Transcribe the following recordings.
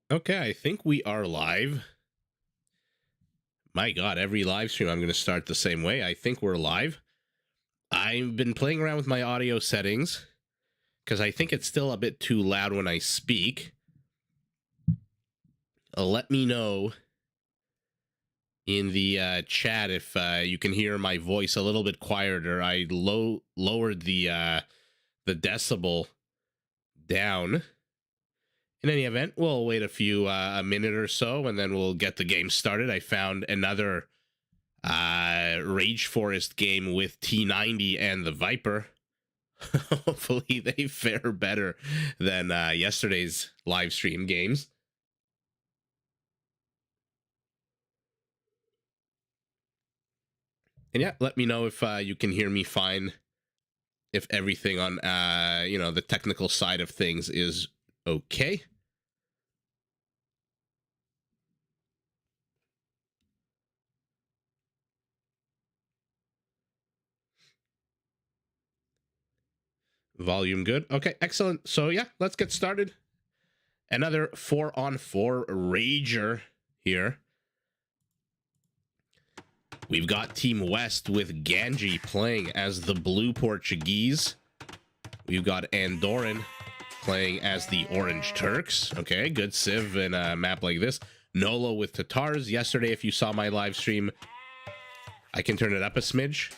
Okay, I think we are live. My God, every live stream I'm going to start the same way. I think we're live. I've been playing around with my audio settings because I think it's still a bit too loud when I speak. Let me know in the chat if you can hear my voice a little bit quieter. I lowered the decibel down. In any event, we'll wait a minute or so, and then we'll get the game started. I found another Rage Forest game with T90 and the Viper. Hopefully they fare better than yesterday's live stream games. And yeah, let me know if you can hear me fine, if everything on the technical side of things is okay. Volume good. Okay, excellent. So yeah, let's get started. Another 4-on-4 Rager here. We've got Team West with Ganji playing as the Blue Portuguese. We've got Andorran playing as the Orange Turks. Okay, good civ in a map like this. Nolo with Tatars. Yesterday, if you saw my live stream, I can turn it up a smidge.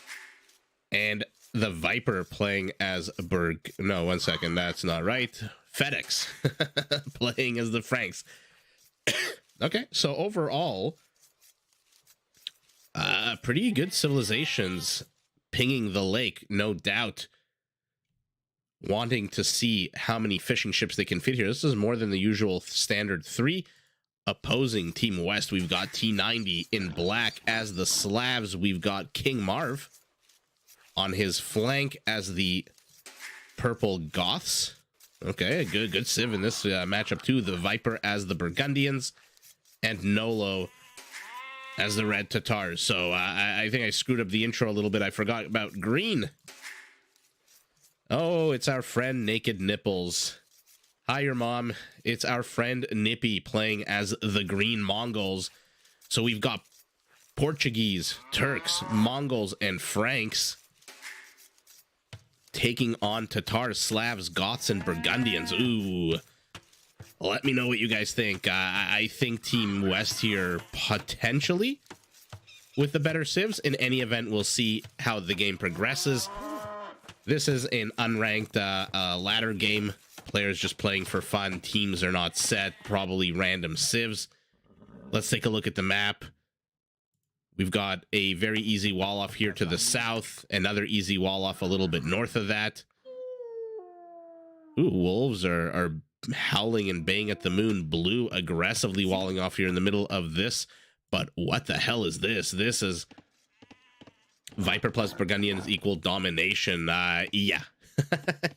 And the Viper playing as Berg. No, 1 second. That's not right. FedEx playing as the Franks. Okay, so overall, pretty good civilizations pinging the lake, no doubt. Wanting to see how many fishing ships they can fit here. This is more than the usual standard 3. Opposing Team West, we've got T90 in black as the Slavs. We've got King Marv on his flank as the purple Goths. Okay, a good civ in this matchup too. The Viper as the Burgundians, and Nolo as the Red Tatars. So I think I screwed up the intro a little bit. I forgot about green. Oh, it's our friend Naked Nipples. Hi, your mom. It's our friend Nippy playing as the Green Mongols. So we've got Portuguese, Turks, Mongols, and Franks taking on Tatars, Slavs, Goths, and Burgundians. Ooh. Let me know what you guys think. I think Team West here potentially with the better civs. In any event, we'll see how the game progresses. This is an unranked ladder game. Players just playing for fun. Teams are not set. Probably random civs. Let's take a look at the map. We've got a very easy wall off here to the south. Another easy wall off a little bit north of that. Ooh, wolves are howling and baying at the moon. Blue aggressively walling off here in the middle of this. But what the hell is this? This is Viper plus Burgundians equal domination. Yeah.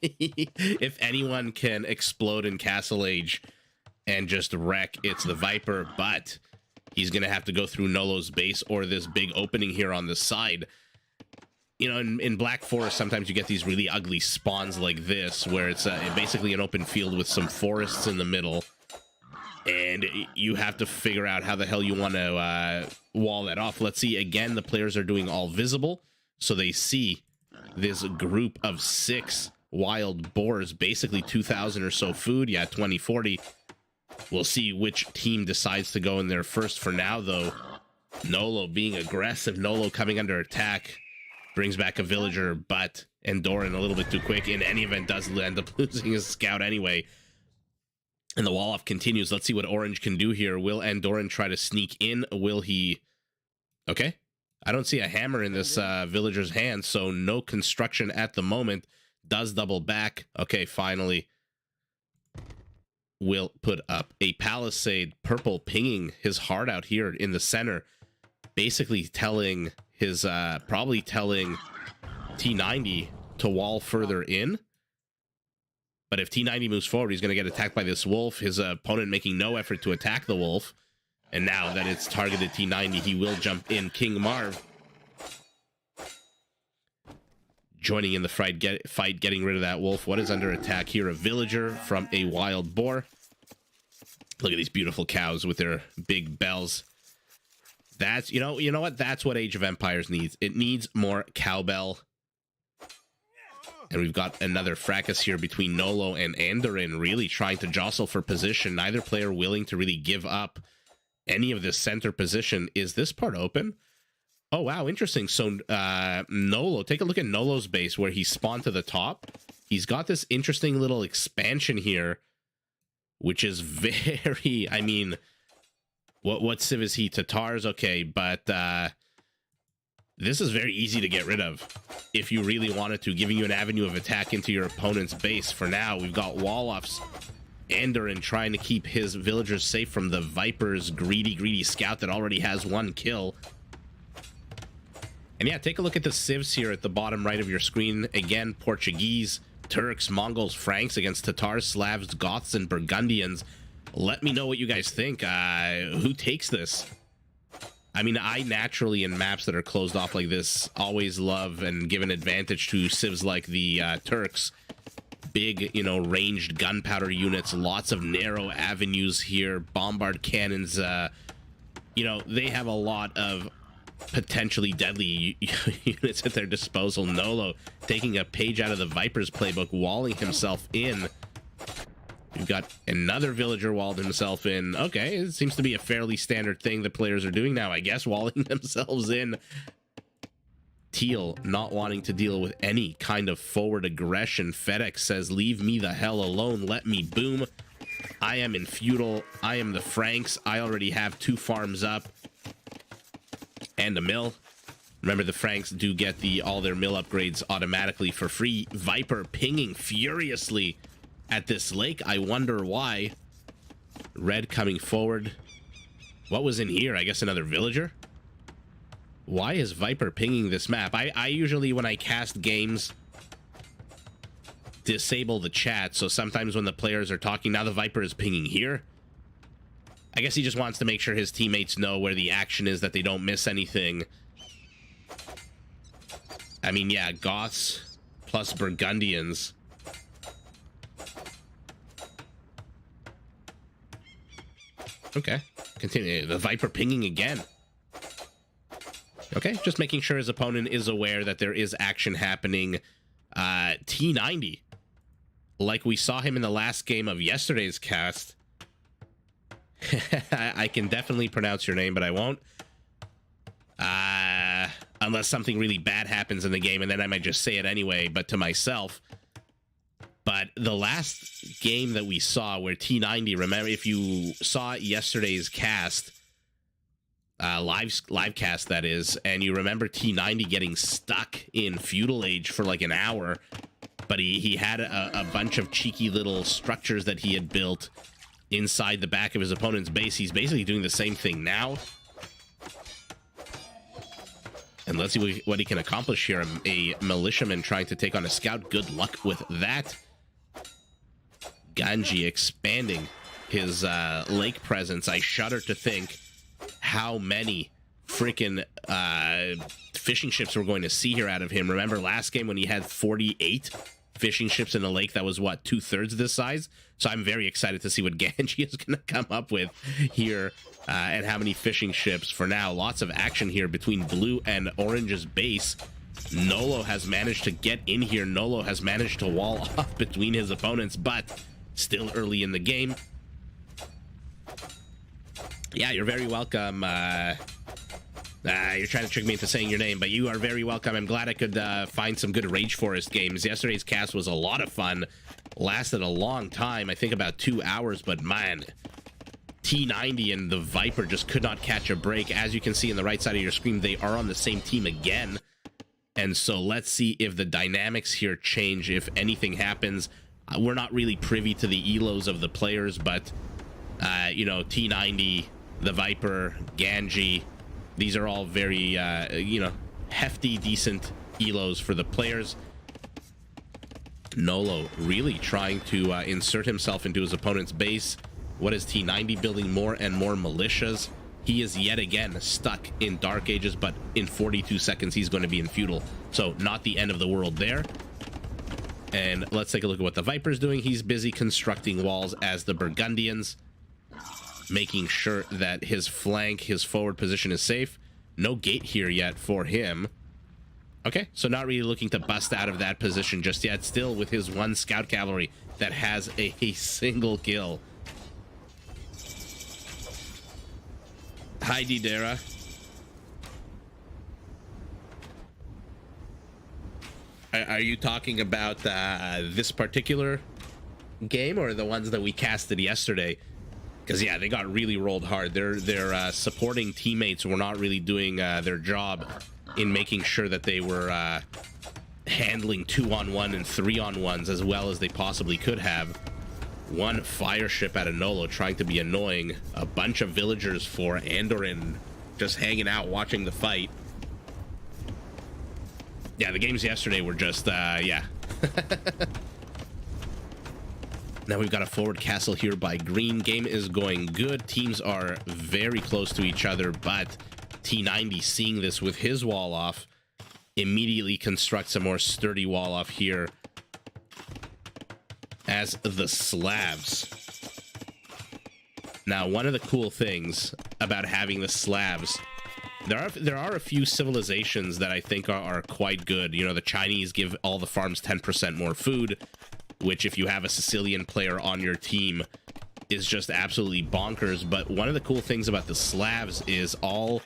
If anyone can explode in Castle Age and just wreck, it's the Viper. But he's going to have to go through Nolo's base or this big opening here on the side. You know, in Black Forest, sometimes you get these really ugly spawns like this, where it's basically an open field with some forests in the middle. And you have to figure out how the hell you want to wall that off. Let's see. Again, the players are doing all visible. So they see this group of 6 wild boars, basically 2,000 or so food. Yeah, 2040. We'll see which team decides to go in there first. For now, though, Nolo being aggressive. Nolo coming under attack. Brings back a villager, but Andorran a little bit too quick. In any event, does end up losing his scout anyway. And the wall off continues. Let's see what Orange can do here. Will Andorran try to sneak in? Will he? Okay. I don't see a hammer in this villager's hand, so no construction at the moment. Does double back. Okay, finally. Will put up a palisade. Purple pinging his heart out here in the center. Basically telling his, probably telling T90 to wall further in. But if T90 moves forward, he's going to get attacked by this wolf. His opponent making no effort to attack the wolf. And now that it's targeted T90, he will jump in. King Marv joining in the fight, getting rid of that wolf. What is under attack here? A villager from a wild boar. Look at these beautiful cows with their big bells. That's, you know what? That's what Age of Empires needs. It needs more cowbell. And we've got another fracas here between Nolo and Andorin, really trying to jostle for position. Neither player willing to really give up any of this center position. Is this part open? Oh, wow, interesting. So Nolo, take a look at Nolo's base where he spawned to the top. He's got this interesting little expansion here, which is very, I mean, what civ is he? Tatars? Okay, but this is very easy to get rid of if you really wanted to, giving you an avenue of attack into your opponent's base. For now, we've got Woloff's Andorin trying to keep his villagers safe from the Viper's greedy scout that already has one kill. And yeah, take a look at the civs here at the bottom right of your screen. Again, Portuguese, Turks, Mongols, Franks against Tatars, Slavs, Goths, and Burgundians. Let me know what you guys think. Who takes this? I mean, I naturally, in maps that are closed off like this, always love and give an advantage to civs like the Turks. Big, ranged gunpowder units, lots of narrow avenues here, bombard cannons. They have a lot of potentially deadly units at their disposal. Nolo taking a page out of the Viper's playbook, walling himself in. We've got another villager walled himself in. Okay, it seems to be a fairly standard thing that players are doing now, I guess, walling themselves in. Teal not wanting to deal with any kind of forward aggression. FedEx says, leave me the hell alone. Let me boom. I am in feudal. I am the Franks. I already have 2 farms up and a mill. Remember, the Franks do get all their mill upgrades automatically for free. Viper pinging furiously at this lake. I wonder why. Red coming forward. What was in here? I guess another villager. Why is Viper pinging this map? I usually, when I cast games, disable the chat, so sometimes when the players are talking, now the Viper is pinging here. I guess he just wants to make sure his teammates know where the action is, that they don't miss anything. I mean, yeah, Goths plus Burgundians. Okay, continue. The Viper pinging again. Okay, just making sure his opponent is aware that there is action happening. T90, like we saw him in the last game of yesterday's cast. I can definitely pronounce your name, but I won't. Unless something really bad happens in the game, and then I might just say it anyway, but to myself. But the last game that we saw where T90, remember, if you saw yesterday's cast, live cast that is, and you remember T90 getting stuck in feudal age for like an hour, but he had a bunch of cheeky little structures that he had built inside the back of his opponent's base. He's basically doing the same thing now. And let's see what he can accomplish here. A militiaman trying to take on a scout. Good luck with that. Ganji expanding his lake presence. I shudder to think how many freaking fishing ships we're going to see here out of him. Remember last game when he had 48 fishing ships in a lake that was, what, 2/3 this size? So I'm very excited to see what Ganji is going to come up with here, and how many fishing ships. For now, lots of action here between blue and orange's base. Nolo has managed to get in here. Nolo has managed to wall off between his opponents, but still early in the game. Yeah, you're very welcome. You're trying to trick me into saying your name, but you are very welcome. I'm glad I could find some good Rage Forest games. Yesterday's cast was a lot of fun. Lasted a long time, I think about 2 hours, but man, T90 and the Viper just could not catch a break. As you can see on the right side of your screen, they are on the same team again. And so let's see if the dynamics here change, if anything happens. We're not really privy to the elos of the players, but, T90, the Viper, Ganji, these are all very, hefty, decent elos for the players. Nolo really trying to insert himself into his opponent's base. What is T90 building? More and more militias. He is yet again stuck in Dark Ages, but in 42 seconds he's going to be in feudal. So not the end of the world there. And let's take a look at what the Viper's doing. He's busy constructing walls as the Burgundians. making sure that his flank, his forward position is safe. No gate here yet for him. Okay, so not really looking to bust out of that position just yet. Still with his one scout cavalry that has a single kill. Hi, Didera. Are you talking about this particular game or the ones that we casted yesterday? Because yeah, they got really rolled hard. Their supporting teammates were not really doing their job in making sure that they were handling 2-on-1 and 3-on-1s as well as they possibly could have. One fire ship out of Nolo trying to be annoying. A bunch of villagers for Andoran just hanging out watching the fight. Yeah, the games yesterday were just, yeah. Now we've got a forward castle here by Green. Game is going good. Teams are very close to each other, but T90 seeing this with his wall off immediately constructs a more sturdy wall off here as the Slavs. Now, one of the cool things about having the Slavs, there are a few civilizations that I think are quite good. You know, the Chinese give all the farms 10% more food, which if you have a Sicilian player on your team is just absolutely bonkers. But one of the cool things about the Slavs is all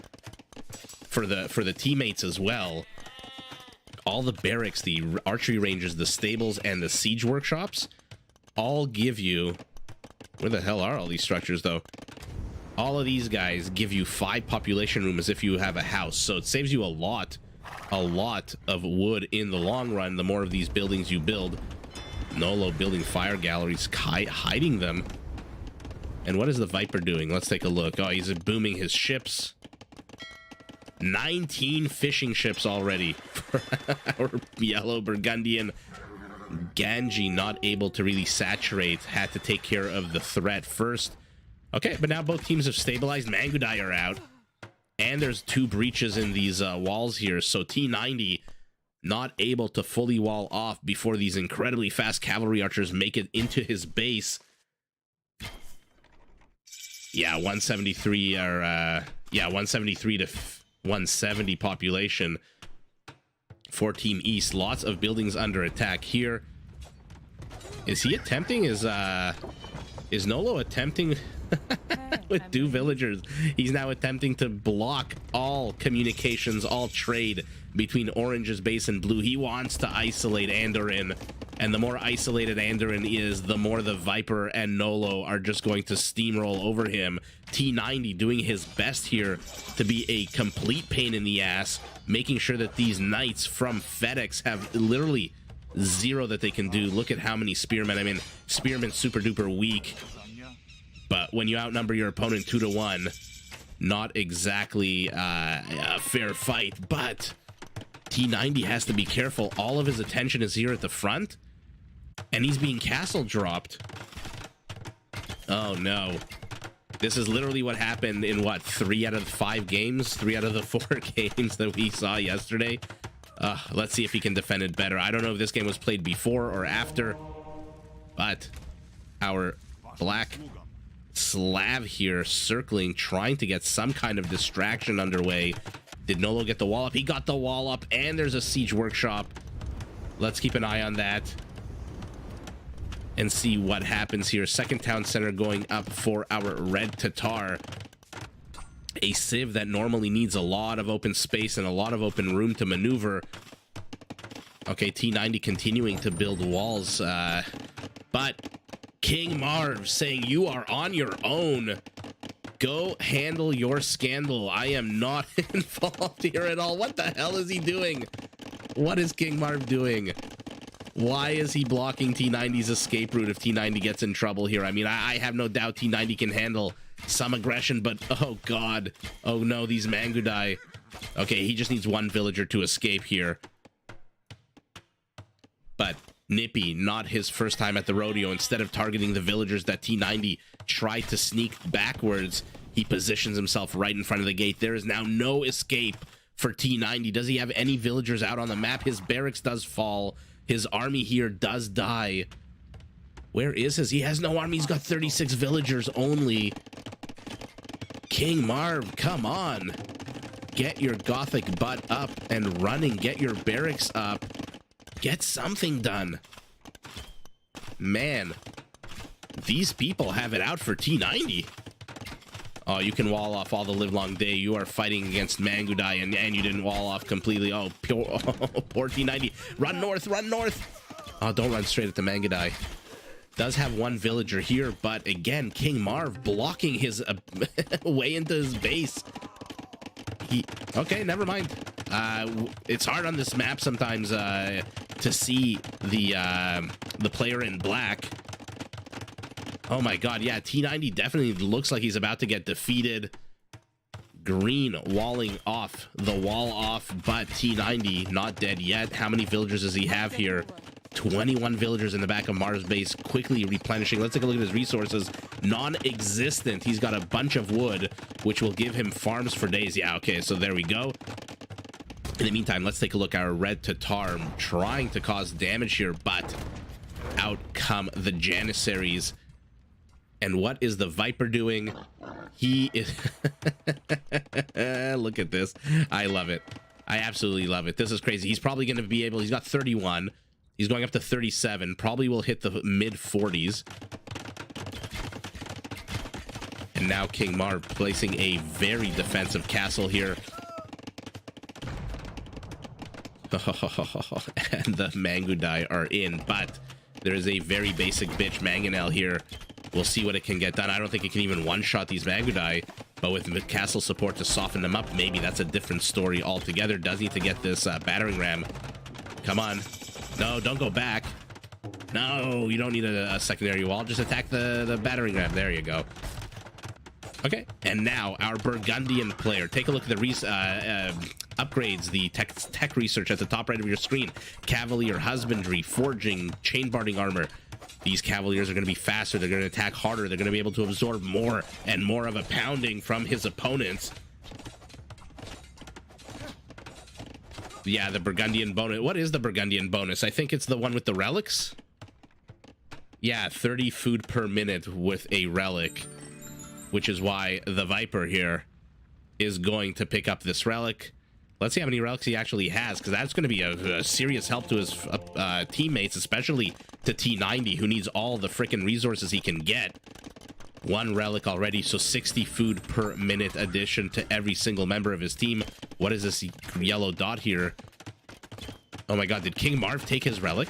for the teammates as well. All the barracks, the archery ranges, the stables, and the siege workshops all give you... Where the hell are all these structures, though? All of these guys give you 5 population rooms as if you have a house. So it saves you a lot of wood in the long run, the more of these buildings you build. Nolo building fire galleries, hiding them. And what is the Viper doing? Let's take a look. Oh, he's booming his ships. 19 fishing ships already for our yellow Burgundian. Ganji not able to really saturate, had to take care of the threat first. Okay, but now both teams have stabilized. Mangudai are out, and there's 2 breaches in these walls here, so T90 not able to fully wall off before these incredibly fast cavalry archers make it into his base. Yeah, 173 or yeah, 173 to 170 population for Team East. Lots of buildings under attack here. Is he attempting? Is Nolo attempting with 2 villagers? He's now attempting to block all communications, all trade between Orange's base and Blue. He wants to isolate Andoran, and the more isolated Andoran is, the more the Viper and Nolo are just going to steamroll over him. T90 doing his best here to be a complete pain in the ass, making sure that these knights from FedEx have literally 0 that they can do. Look at how many spearmen. I mean, spearmen super duper weak, but when you outnumber your opponent 2-to-1, not exactly a fair fight. But T90 has to be careful. All of his attention is here at the front, and he's being castle dropped. Oh no. This is literally what happened in, what, 3 out of the 5 games? 3 out of the 4 games that we saw yesterday? Let's see if he can defend it better. I don't know if this game was played before or after, but our black Slav here circling, trying to get some kind of distraction underway. Did Nolo get the wall up? He got the wall up, and there's a siege workshop. Let's keep an eye on that and see what happens here. Second town center going up for our red Tatar. A civ that normally needs a lot of open space and a lot of open room to maneuver. Okay, T90 continuing to build walls, but King Marv saying, you are on your own. Go handle your scandal. I am not involved here at all. What the hell is he doing? What is King Marv doing? Why is he blocking T90's escape route if T90 gets in trouble here? I mean, I have no doubt T90 can handle some aggression, but oh god. Oh no, these Mangudai. Okay, he just needs 1 villager to escape here. But Nippy, not his first time at the rodeo. Instead of targeting the villagers that T90 tried to sneak backwards, he positions himself right in front of the gate. There is now no escape for T90. Does he have any villagers out on the map? His barracks does fall. His army here does die. Where is his? He has no army. He's got 36 villagers only. King Marv, come on. Get your Gothic butt up and running. Get your barracks up. Get something done. Man, these people have it out for T90. Oh, you can wall off all the livelong day. You are fighting against Mangudai, and you didn't wall off completely. Oh, poor T90. Run north, run north. Oh, don't run straight at the Mangudai. Does have one villager here, but again, King Marv blocking his way into his base. Okay, never mind. It's hard on this map sometimes to see the player in black. Oh my god, yeah, T90 definitely looks like he's about to get defeated. Green walling off, the wall off, but T90 not dead yet. How many villagers does he have here? 21 villagers in the back of Mars base, quickly replenishing. Let's take a look at his resources. Non-existent. He's got a bunch of wood, which will give him farms for days. Yeah, okay, so there we go. In the meantime, let's take a look at our red Tatar trying to cause damage here, but out come the Janissaries. And what is the Viper doing? He is... Look at this. I love it. I absolutely love it. This is crazy. He's probably going to be able... He's got 31. He's going up to 37. Probably will hit the mid-40s. And now King Marv placing a very defensive castle here. And the Mangudai are in, but there is a very basic bitch Mangonel here. We'll see what it can get done. I don't think it can even one-shot these Mangudai, but with castle support to soften them up, maybe that's a different story altogether. Does need to get this battering ram. Come on. No, don't go back. No, you don't need a secondary wall. Just attack the battering ram. There you go. Okay, and now our Burgundian player. Take a look at the upgrades, the tech research at the top right of your screen. Cavalier, husbandry, forging, chain barding armor. These Cavaliers are going to be faster. They're going to attack harder. They're going to be able to absorb more and more of a pounding from his opponents. Yeah, the Burgundian bonus. What is the Burgundian bonus? I think it's the one with the relics. Yeah, 30 food per minute with a relic, which is why the Viper here is going to pick up this relic. Let's see how many relics he actually has, because that's going to be a serious help to his teammates, especially to T90, who needs all the freaking resources he can get. One relic already, so 60 food per minute addition to every single member of his team. What is this yellow dot here? Oh my god, did King Marv take his relic?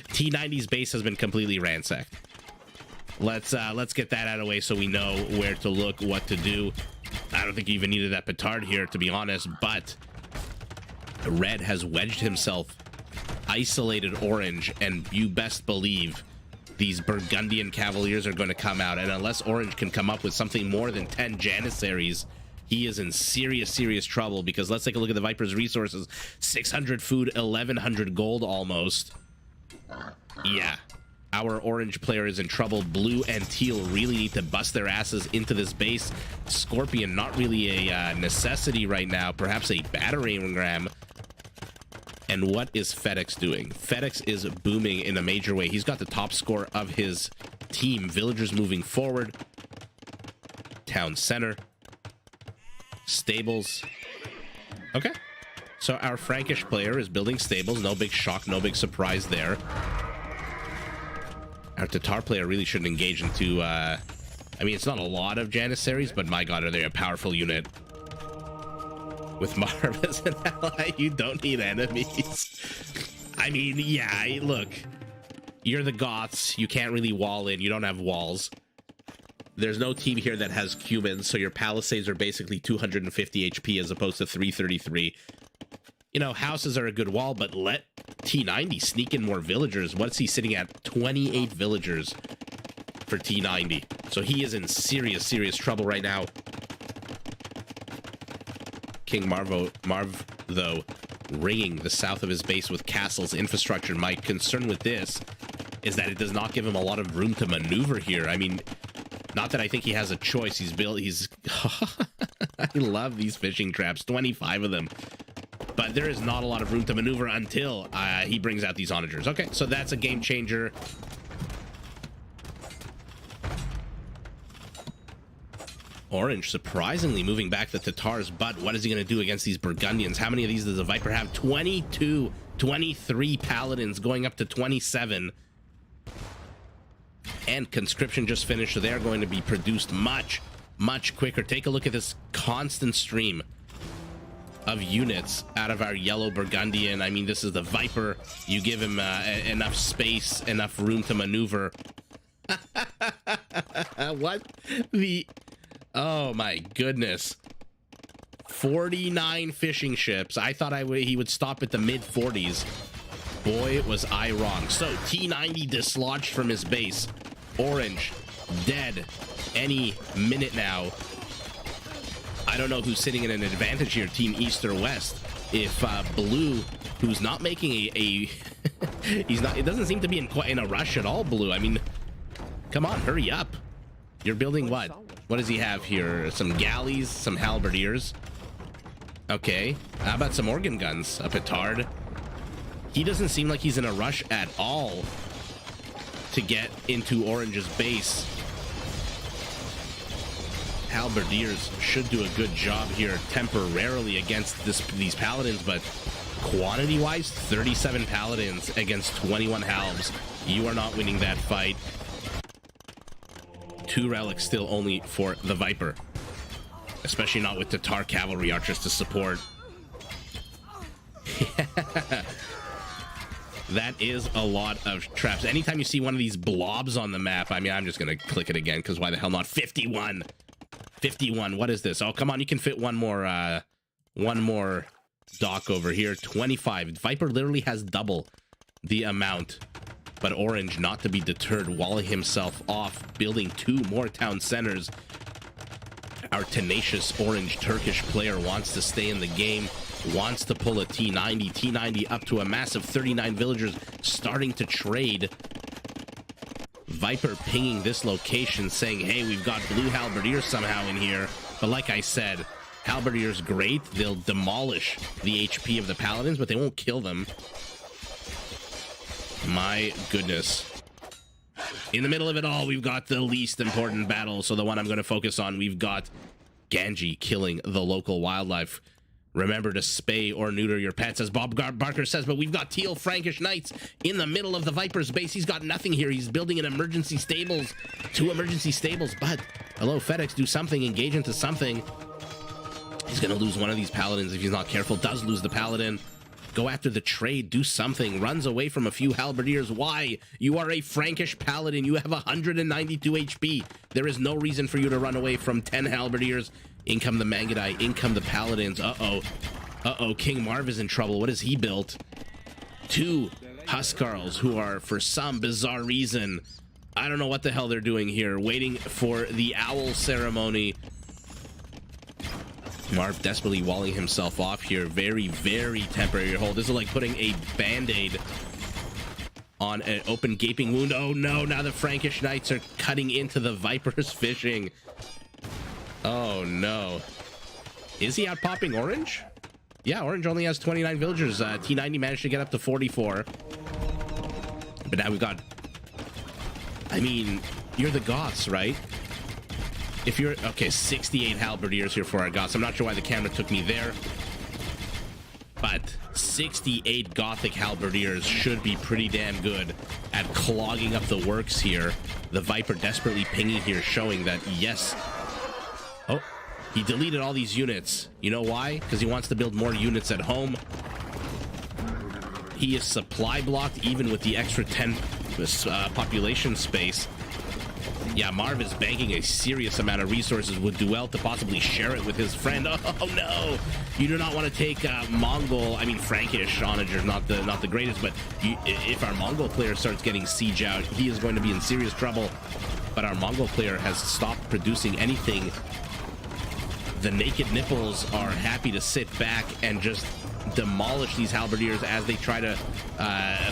T90's base has been completely ransacked. Let's get that out of the way so we know where to look, what to do. I don't think he even needed that petard here, to be honest, but Red has wedged himself, isolated Orange, and you best believe these Burgundian Cavaliers are going to come out, and unless Orange can come up with something more than 10 Janissaries, he is in serious trouble, because let's take a look at the Viper's resources. 600 food, 1100 gold almost. Yeah. Our orange player is in trouble. Blue and teal really need to bust their asses into this base. Scorpion, not really a necessity right now. Perhaps a battering ram. And what is FedEx doing? FedEx is booming in a major way. He's got the top score of his team. Villagers moving forward. Town center. Stables. Okay. So our Frankish player is building stables. No big shock, no big surprise there. Our Tatar player really shouldn't engage into, I mean, it's not a lot of Janissaries, but my god, are they a powerful unit. With Marv as an ally, you don't need enemies. I mean, yeah, look. You're the Goths. You can't really wall in. You don't have walls. There's no team here that has Cumans, so your Palisades are basically 250 HP as opposed to 333. You know, houses are a good wall, but let T90 sneak in more villagers. What's he sitting at? 28 villagers for T90. So he is in serious trouble right now. King Marv, though, ringing the south of his base with castles, infrastructure. My concern with this is that it does not give him a lot of room to maneuver here. I mean, not that I think he has a choice. He's I love these fishing traps. 25 of them. but there is not a lot of room to maneuver until he brings out these onagers. Okay, so that's a game changer. Orange surprisingly moving back the Tatars, but what is he going to do against these Burgundians? How many of these does the Viper have? 22, 23 Paladins, going up to 27. And conscription just finished, so they're going to be produced much, much quicker. Take a look at this constant stream of units out of our yellow Burgundian. I mean, this is the Viper. You give him enough space, enough room to maneuver. What the... Oh my goodness. 49 fishing ships. I thought he would stop at the mid 40s. Boy, was I wrong. So T90 dislodged from his base. Orange dead any minute now. I don't know who's sitting in an advantage here, Team East or West. If Blue, who's not making a he's not, it doesn't seem to be in a rush at all, Blue. I mean, come on, hurry up. You're building what? What does he have here? Some galleys, some halberdiers. Okay. How about some organ guns? A petard. He doesn't seem like he's in a rush at all to get into Orange's base. Halberdiers should do a good job here temporarily against these paladins, but quantity-wise, 37 paladins against 21 halbs. You are not winning that fight. 2 relics still only for the Viper, especially not with Tatar cavalry archers to support. That is a lot of traps. Anytime you see one of these blobs on the map, I mean, I'm just gonna click it again, because why the hell not? 51. What is this? Oh, come on, you can fit one more dock over here. 25. Viper literally has double the amount. But Orange, not to be deterred, walling himself off, building 2 more town centers. Our tenacious Orange Turkish player wants to stay in the game, wants to pull a T90. T90 up to a massive 39 villagers, starting to trade. Viper pinging this location, saying, hey, we've got blue halberdiers somehow in here. But like I said, halberdiers great. They'll demolish the HP of the paladins, but they won't kill them. My goodness. In the middle of it all, we've got the least important battle. So the one I'm going to focus on, we've got Ganji killing the local wildlife. Remember to spay or neuter your pets, as Bob Barker says, but we've got Teal Frankish Knights in the middle of the Viper's base. He's got nothing here. He's building an emergency stables, 2 emergency stables, but hello, FedEx, do something, engage into something. He's going to lose one of these paladins if he's not careful. Does lose the paladin. Go after the trade, do something. Runs away from a few halberdiers. Why? You are a Frankish paladin. You have 192 HP. There is no reason for you to run away from 10 halberdiers. In come the Mangudai, in come the paladins. Uh-oh, King Marv is in trouble. What has he built? 2 Huskarls who are, for some bizarre reason, I don't know what the hell they're doing here, waiting for the owl ceremony. Marv desperately walling himself off here. Very, very temporary hold. This is like putting a band-aid on an open gaping wound. Oh no, now the Frankish Knights are cutting into the Viper's fishing. Oh no. Is he out popping Orange? Yeah, Orange only has 29 villagers. T90 managed to get up to 44. But now we've got... I mean, you're the Goths, right? If you're... Okay, 68 halberdiers here for our Goths. I'm not sure why the camera took me there. But 68 Gothic halberdiers should be pretty damn good at clogging up the works here. The Viper desperately pinging here, showing that, yes... Oh, he deleted all these units. You know why? Because he wants to build more units at home. He is supply blocked even with the extra 10 population space. Yeah, Marv is banking a serious amount of resources with Duel to possibly share it with his friend. Oh no! You do not want to take Mongol, I mean Frankish onagers, not the greatest, but if our Mongol player starts getting siege out, he is going to be in serious trouble. But our Mongol player has stopped producing anything. The naked nipples are happy to sit back and just demolish these halberdiers as they try to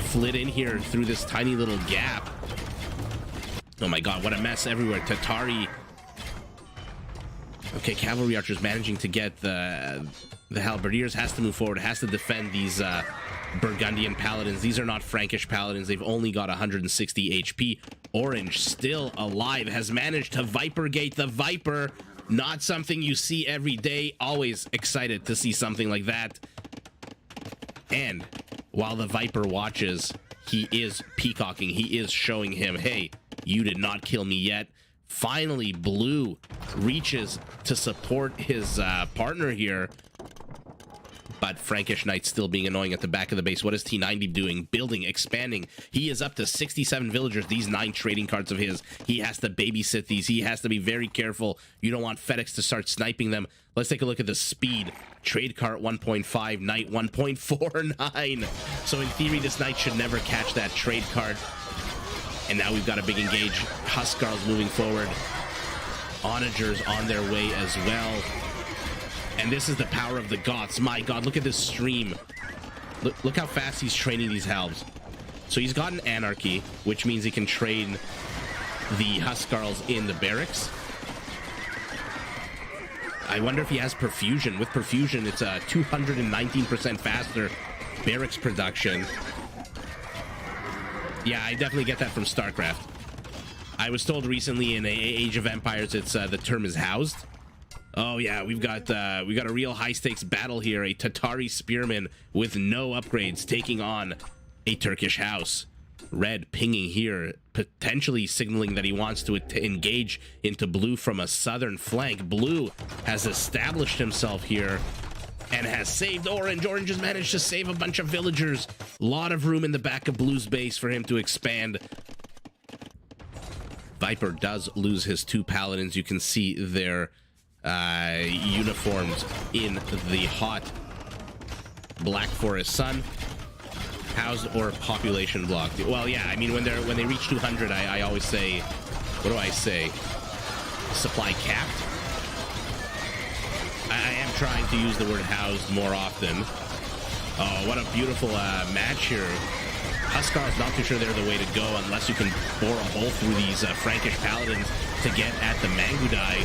flit in here through this tiny little gap. Oh my god, what a mess everywhere. Tatari Okay, cavalry archers managing to get the halberdiers. Has to move forward, has to defend these Burgundian paladins. These are not Frankish paladins. They've only got 160 HP. Orange, still alive, has managed to Viper Gate the Viper. Not something you see every day. Always excited to see something like that. And while the Viper watches, he is peacocking. He is showing him, hey, you did not kill me yet. Finally, Blue reaches to support his partner here. But Frankish Knight still being annoying at the back of the base. What is T90 doing? Building, expanding. He is up to 67 villagers. These 9 trading cards of his. He has to babysit these. He has to be very careful. You don't want FedEx to start sniping them. Let's take a look at the speed. Trade cart 1.5, Knight 1.49. So in theory, this Knight should never catch that trade card. And now we've got a big engage. Huskarls moving forward. Onagers on their way as well. And this is the power of the Goths. My God, look at this stream. Look how fast he's training these halves. So he's got an Anarchy, which means he can train the Huskarls in the barracks. I wonder if he has Perfusion. With Perfusion, it's a 219% faster barracks production. Yeah, I definitely get that from StarCraft. I was told recently in Age of Empires, it's the term is housed. Oh yeah, we've got a real high stakes battle here. A Tatari spearman with no upgrades taking on a Turkish house. Red pinging here, potentially signaling that he wants to engage into Blue from a southern flank. Blue has established himself here and has saved Orange. Orange has managed to save a bunch of villagers. A lot of room in the back of Blue's base for him to expand. Viper does lose his 2 paladins. You can see their uniforms in the hot Black Forest sun. Housed or population blocked. Well, yeah, I mean, when they reach 200, I always say, what do I say? Supply capped. I am trying to use the word housed more often. Oh, what a beautiful match here. Huskarl's not too sure they're the way to go unless you can bore a hole through these Frankish paladins to get at the Mangudai.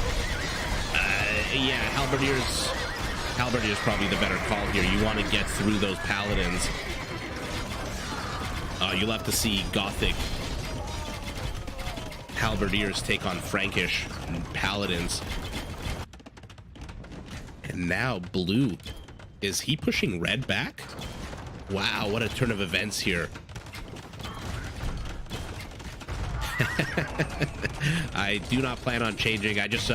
Yeah, Halberdier's probably the better call here. You want to get through those paladins. You'll have to see Gothic Halberdiers take on Frankish paladins. And now Blue, is he pushing Red back? Wow, what a turn of events here. I do not plan on changing. I just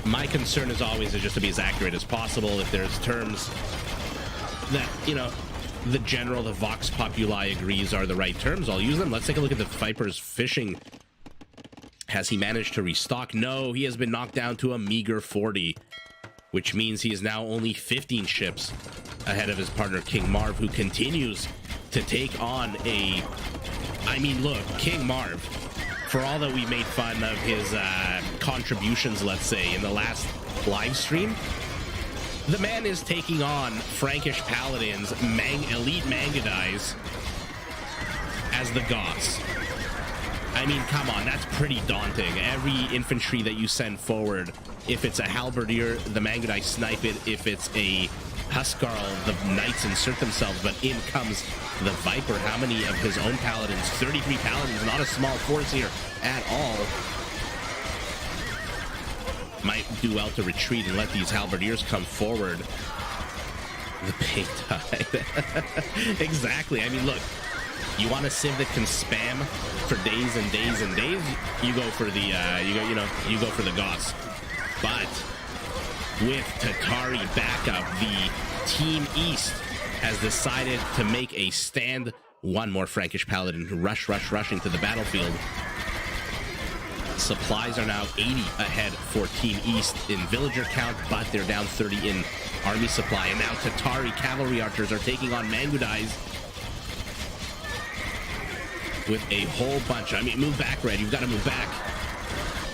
my concern as always is just to be as accurate as possible. If there's terms that, you know, the general, the Vox Populi agrees are the right terms, I'll use them. Let's take a look at the Viper's fishing. Has he managed to restock? No, he has been knocked down to a meager 40, which means he is now only 15 ships ahead of his partner King Marv, who continues to take on a... I mean, look, King Marv, for all that we made fun of his contributions, let's say, in the last live stream, the man is taking on Frankish paladins, elite Mangudais, as the Goths. I mean, come on, that's pretty daunting. Every infantry that you send forward, if it's a halberdier, the Mangudai snipe it. If it's a Huskarl, the knights insert themselves, but in comes the Viper. How many of his own paladins? 33 paladins, not a small force here at all. Might do well to retreat and let these halberdiers come forward. The paint tide. Exactly. I mean, look, you want a civ that can spam for days and days and days, you go for the you go for the Goths. But with Tatari backup, the Team East has decided to make a stand. One more Frankish paladin rushing to the battlefield. Supplies are now 80 ahead for Team East in villager count, but they're down 30 in army supply. And now Tatari cavalry archers are taking on Mangudais with a whole bunch. I mean, move back, Red. You've got to move back.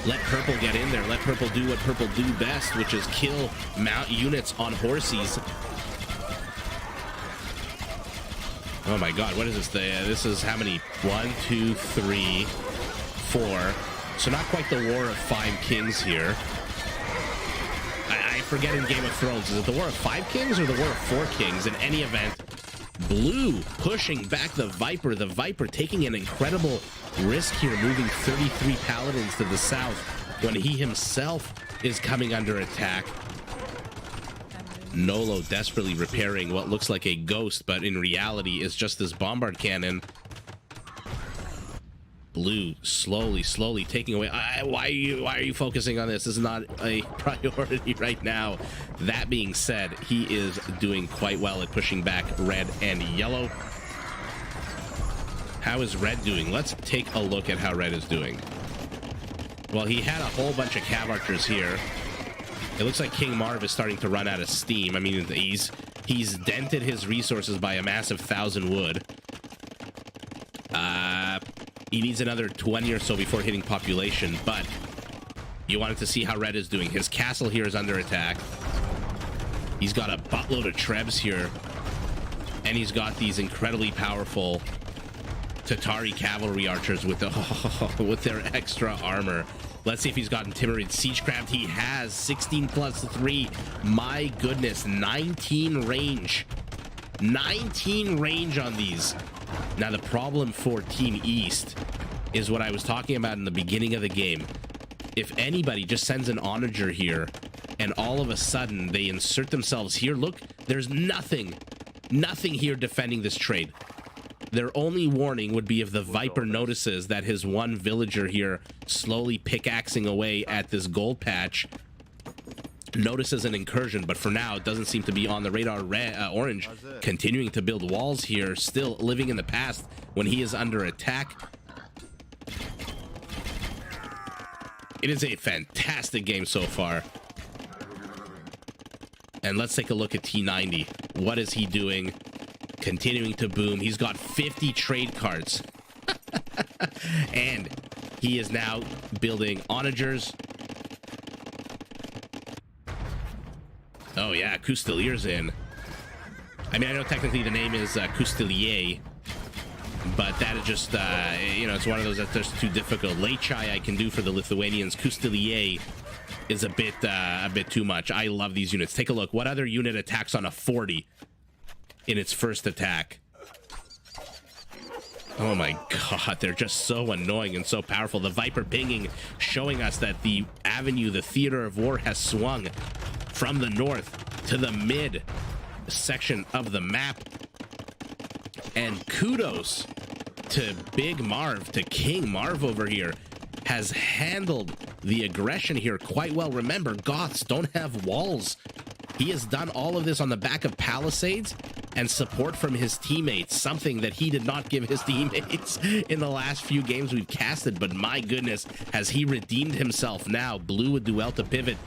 Let Purple get in there. Let Purple do what Purple do best, which is kill mount units on horses. Oh my God, what is this? This is how many? 1, 2, 3, 4, So not quite the War of Five Kings here. I forget in Game of Thrones, is it the War of Five Kings or the War of Four Kings? In any event, Blue pushing back the Viper. The Viper taking an incredible risk here, moving 33 Paladins to the south when he himself is coming under attack. Nolo desperately repairing what looks like a ghost, but in reality is just this bombard cannon. Blue slowly taking away. Why are you focusing on this? This is not a priority right now. That being said, he is doing quite well at pushing back red and yellow. How is red doing? Let's take a look at how red is doing. Well, he had a whole bunch of cav archers here. It looks like King Marv is starting to run out of steam. I mean, he's dented his resources by a massive 1,000 wood. He needs another 20 or so before hitting population, but you wanted to see how red is doing. His castle here is under attack. He's got a buttload of trebs here, and he's got these incredibly powerful Tatari cavalry archers with with their extra armor. Let's see if he's got intimidated siegecraft. He has 16 plus 3. My goodness, 19 range. 19 range on these. Now, the problem for Team East is what I was talking about in the beginning of the game. If anybody just sends an onager here and all of a sudden they insert themselves here, look, there's nothing here defending this trade. Their only warning would be if the Viper notices that his one villager here slowly pickaxing away at this gold patch notices an incursion, but for now it doesn't seem to be on the radar. Orange continuing to build walls here, still living in the past when he is under attack. It is a fantastic game so far. And let's take a look at T90. What is he doing? Continuing to boom. He's got 50 trade cards. And he is now building onagers. Oh yeah, Coustilier's in. I mean, I know technically the name is Coustilier, but that is just, you know, it's one of those that's just too difficult. Lechai I can do for the Lithuanians. Coustilier is a bit too much. I love these units. Take a look. What other unit attacks on a 40 in its first attack? Oh my god, they're just so annoying and so powerful. The Viper pinging, showing us that the avenue, the theater of war, has swung from the north to the mid section of the map. And kudos to Big Marv, to King Marv over here, has handled the aggression here quite well. Remember, Goths don't have walls. He has done all of this on the back of palisades and support from his teammates, something that he did not give his teammates in the last few games we've casted. But my goodness, has he redeemed himself now. Blue with Duel to pivot.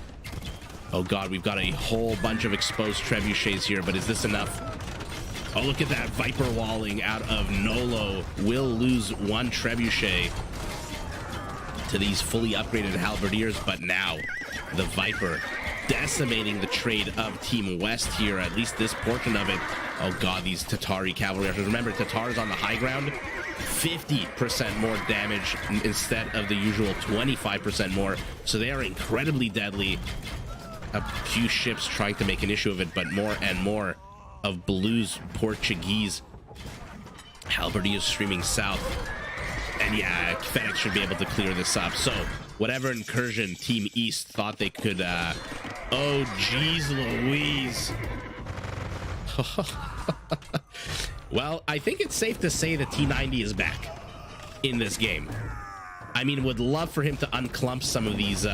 Oh god, we've got a whole bunch of exposed trebuchets here, but is this enough? Oh, look at that Viper walling out of Nolo. Will lose one trebuchet to these fully upgraded halberdiers, but now the Viper decimating the trade of Team West here, at least this portion of it. Oh god, these Tatari cavalry archers. Remember, Tatar's on the high ground. 50% more damage instead of the usual 25% more. So they are incredibly deadly. A few ships trying to make an issue of it, but more and more of Blue's Portuguese halberdiers streaming south. And yeah, FedEx should be able to clear this up. So whatever incursion Team East thought they could, oh geez Louise. Well, I think it's safe to say that T90 is back in this game. I mean, would love for him to unclump some of these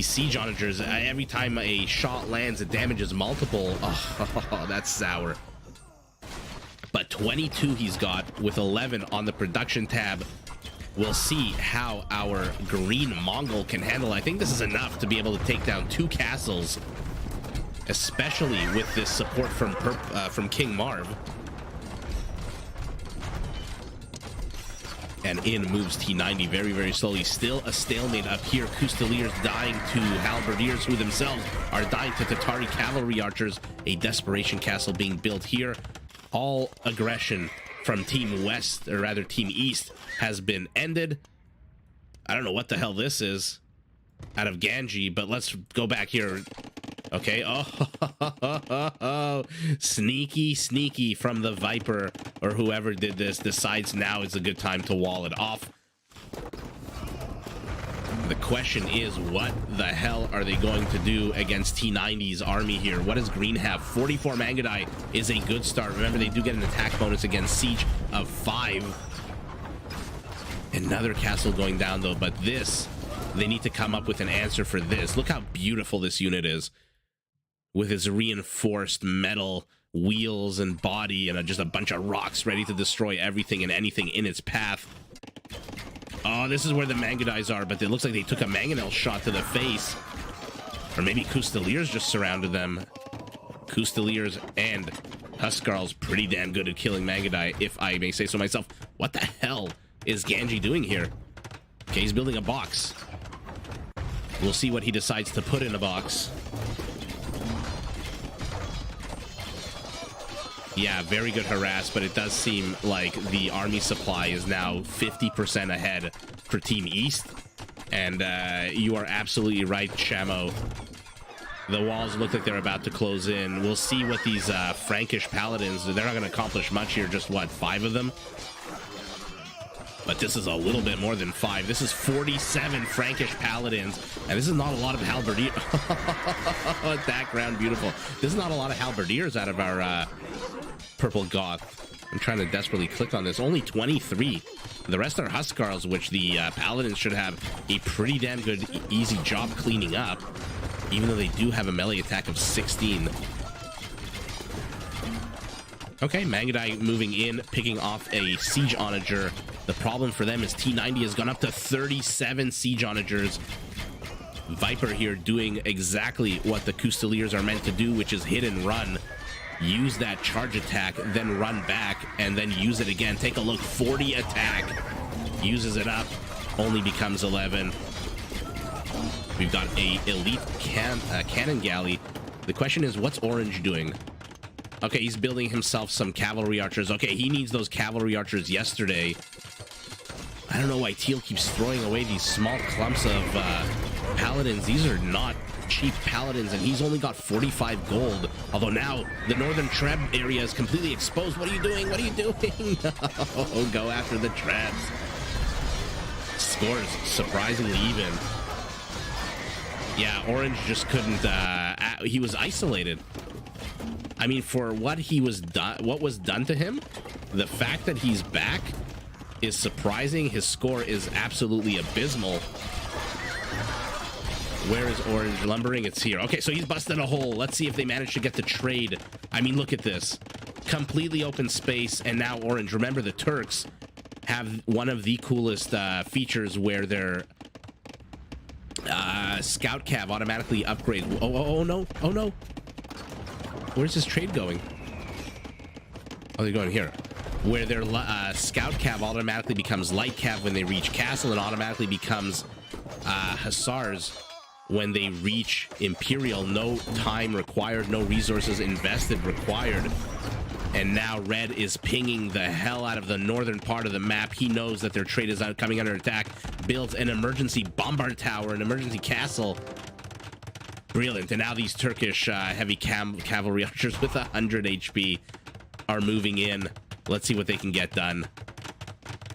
siege onagers. Every time a shot lands, it damages multiple. Oh, that's sour. But 22 he's got with 11 on the production tab. We'll see how our green Mongol can handle. I think this is enough to be able to take down 2 castles, especially with this support from King Marv. And in moves T90 very, very slowly. Still a stalemate up here. Coustiliers dying to halberdiers, who themselves are dying to Tatari cavalry archers. A desperation castle being built here. All aggression from Team West, or rather Team East, has been ended. I don't know what the hell this is out of Ganji, but let's go back here. Okay. Oh, sneaky from the Viper, or whoever did this, decides now is a good time to wall it off. The question is, what the hell are they going to do against T90's army here? What does Green have? 44 Mangudai is a good start. Remember, they do get an attack bonus against Siege of 5. Another castle going down, though, but this, they need to come up with an answer for this. Look how beautiful this unit is, with its reinforced metal wheels and body and just a bunch of rocks ready to destroy everything and anything in its path. Oh, this is where the Mangudais are, but it looks like they took a Mangonel shot to the face. Or maybe Custeliers just surrounded them. Custeliers and Huskarls pretty damn good at killing Mangudai, if I may say so myself. What the hell is Ganji doing here? Okay, he's building a box. We'll see what he decides to put in a box. Yeah, very good harass, but it does seem like the army supply is now 50% ahead for Team East. And you are absolutely right, Shamo. The walls look like they're about to close in. We'll see what these Frankish paladins, they're not going to accomplish much here, just what, 5 of them? But this is a little bit more than 5. This is 47 Frankish paladins, and this is not a lot of halberdiers. Background beautiful. This is not a lot of halberdiers out of our Purple Goth. I'm trying to desperately click on this. Only 23. The rest are Huskarls, which the paladins should have a pretty damn good, easy job cleaning up, even though they do have a melee attack of 16. Okay, Mangudai moving in, picking off a Siege Onager. The problem for them is T90 has gone up to 37 Siege Onagers. Viper here doing exactly what the Custeliers are meant to do, which is hit and run. Use that charge attack, then run back, and then use it again. Take a look, 40 attack. Uses it up, only becomes 11. We've got a elite cannon galley. The question is, what's Orange doing? Okay, he's building himself some cavalry archers. Okay, he needs those cavalry archers yesterday. I don't know why Teal keeps throwing away these small clumps of paladins. These are not cheap paladins, and he's only got 45 gold. Although now the northern Treb area is completely exposed. What are you doing? What are you doing? No, go after the Trebs. Scores surprisingly even. Yeah, Orange just couldn't. He was isolated. I mean, for what was done to him, the fact that he's back is surprising. His score is absolutely abysmal. Where is Orange lumbering? It's here. Okay, so he's busted a hole. Let's see if they manage to get the trade. I mean, look at this. Completely open space, and now Orange. Remember, the Turks have one of the coolest features where their Scout Cav automatically upgrades. Oh, no. Oh, no. Where's this trade going? Oh, they're going here. Where their Scout Cav automatically becomes Light Cav when they reach Castle, and automatically becomes Hussars when they reach Imperial. No time required, no resources invested required. And now Red is pinging the hell out of the northern part of the map. He knows that their trade is coming under attack. Builds an emergency bombard tower, an emergency castle. Brilliant. And now these Turkish heavy cavalry archers with 100 HP are moving in. Let's see what they can get done.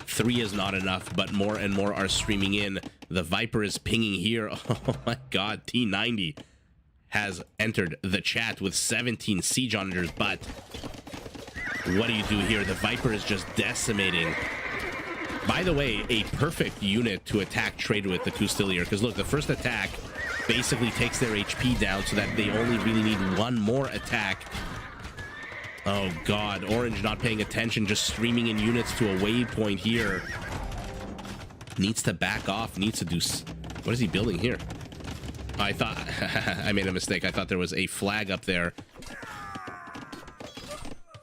3 is not enough, but more and more are streaming in. The Viper is pinging here. Oh my god, T90 has entered the chat with 17 siege onagers, but what do you do here? The Viper is just decimating. By the way, a perfect unit to attack trade with the Custelier, because look, the first attack basically takes their HP down so that they only really need one more attack. Oh god, Orange not paying attention, just streaming in units to a waypoint here. Needs to back off, needs to do... What is he building here? Oh, I thought... I made a mistake. I thought there was a flag up there.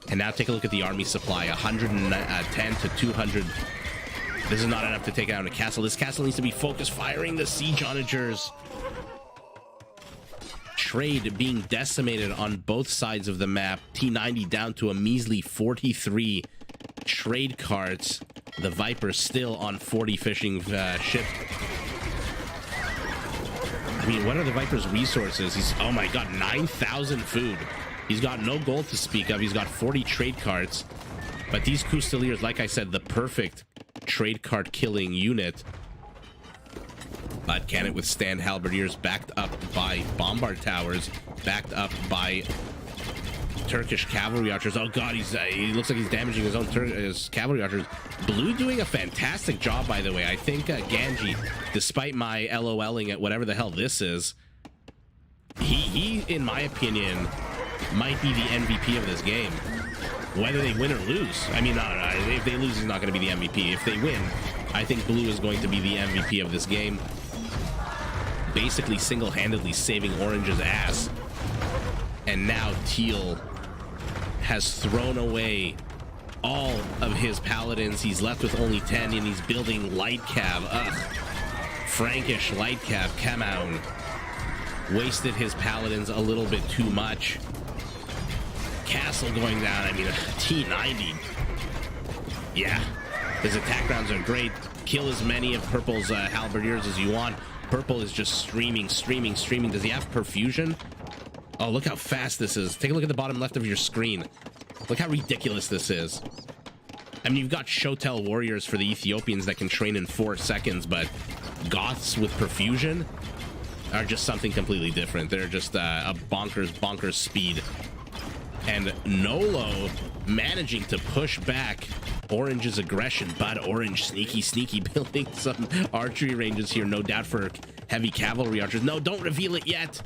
And now take a look at the army supply. 110 to 200. This is not enough to take out a castle. This castle needs to be focused firing the siege onagers. Trade being decimated on both sides of the map. T90 down to a measly 43 trade cards. The Viper still on 40 fishing ship. I mean, what are the Viper's resources? He's, oh my god, 9,000 food. He's got no gold to speak of. He's got 40 trade cards. But these Custeliers, like I said, the perfect trade card killing unit. But can it withstand Halberdiers backed up by Bombard Towers, backed up by Turkish cavalry archers? Oh god, he looks like he's damaging his own his cavalry archers. Blue doing a fantastic job, by the way. I think Ganji, despite my LOLing at whatever the hell this is, he in my opinion might be the MVP of this game, whether they win or lose. I mean, if they lose, he's not going to be the MVP. If they win, I think Blue is going to be the MVP of this game, basically single-handedly saving Orange's ass. And now Teal has thrown away all of his paladins. He's left with only 10, and he's building light cav. Ugh. Frankish light cav. Come on. Wasted his paladins a little bit too much. Castle going down. I mean, T90. Yeah. His attack rounds are great. Kill as many of Purple's halberdiers as you want. Purple is just streaming. Does he have perfusion? Oh, look how fast this is. Take a look at the bottom left of your screen. Look how ridiculous this is. I mean, you've got Shotel warriors for the Ethiopians that can train in 4 seconds, but Goths with perfusion are just something completely different. They're just a bonkers speed. And Nolo managing to push back Orange's aggression, but Orange sneaky building some archery ranges here, no doubt for heavy cavalry archers. No, don't reveal it yet.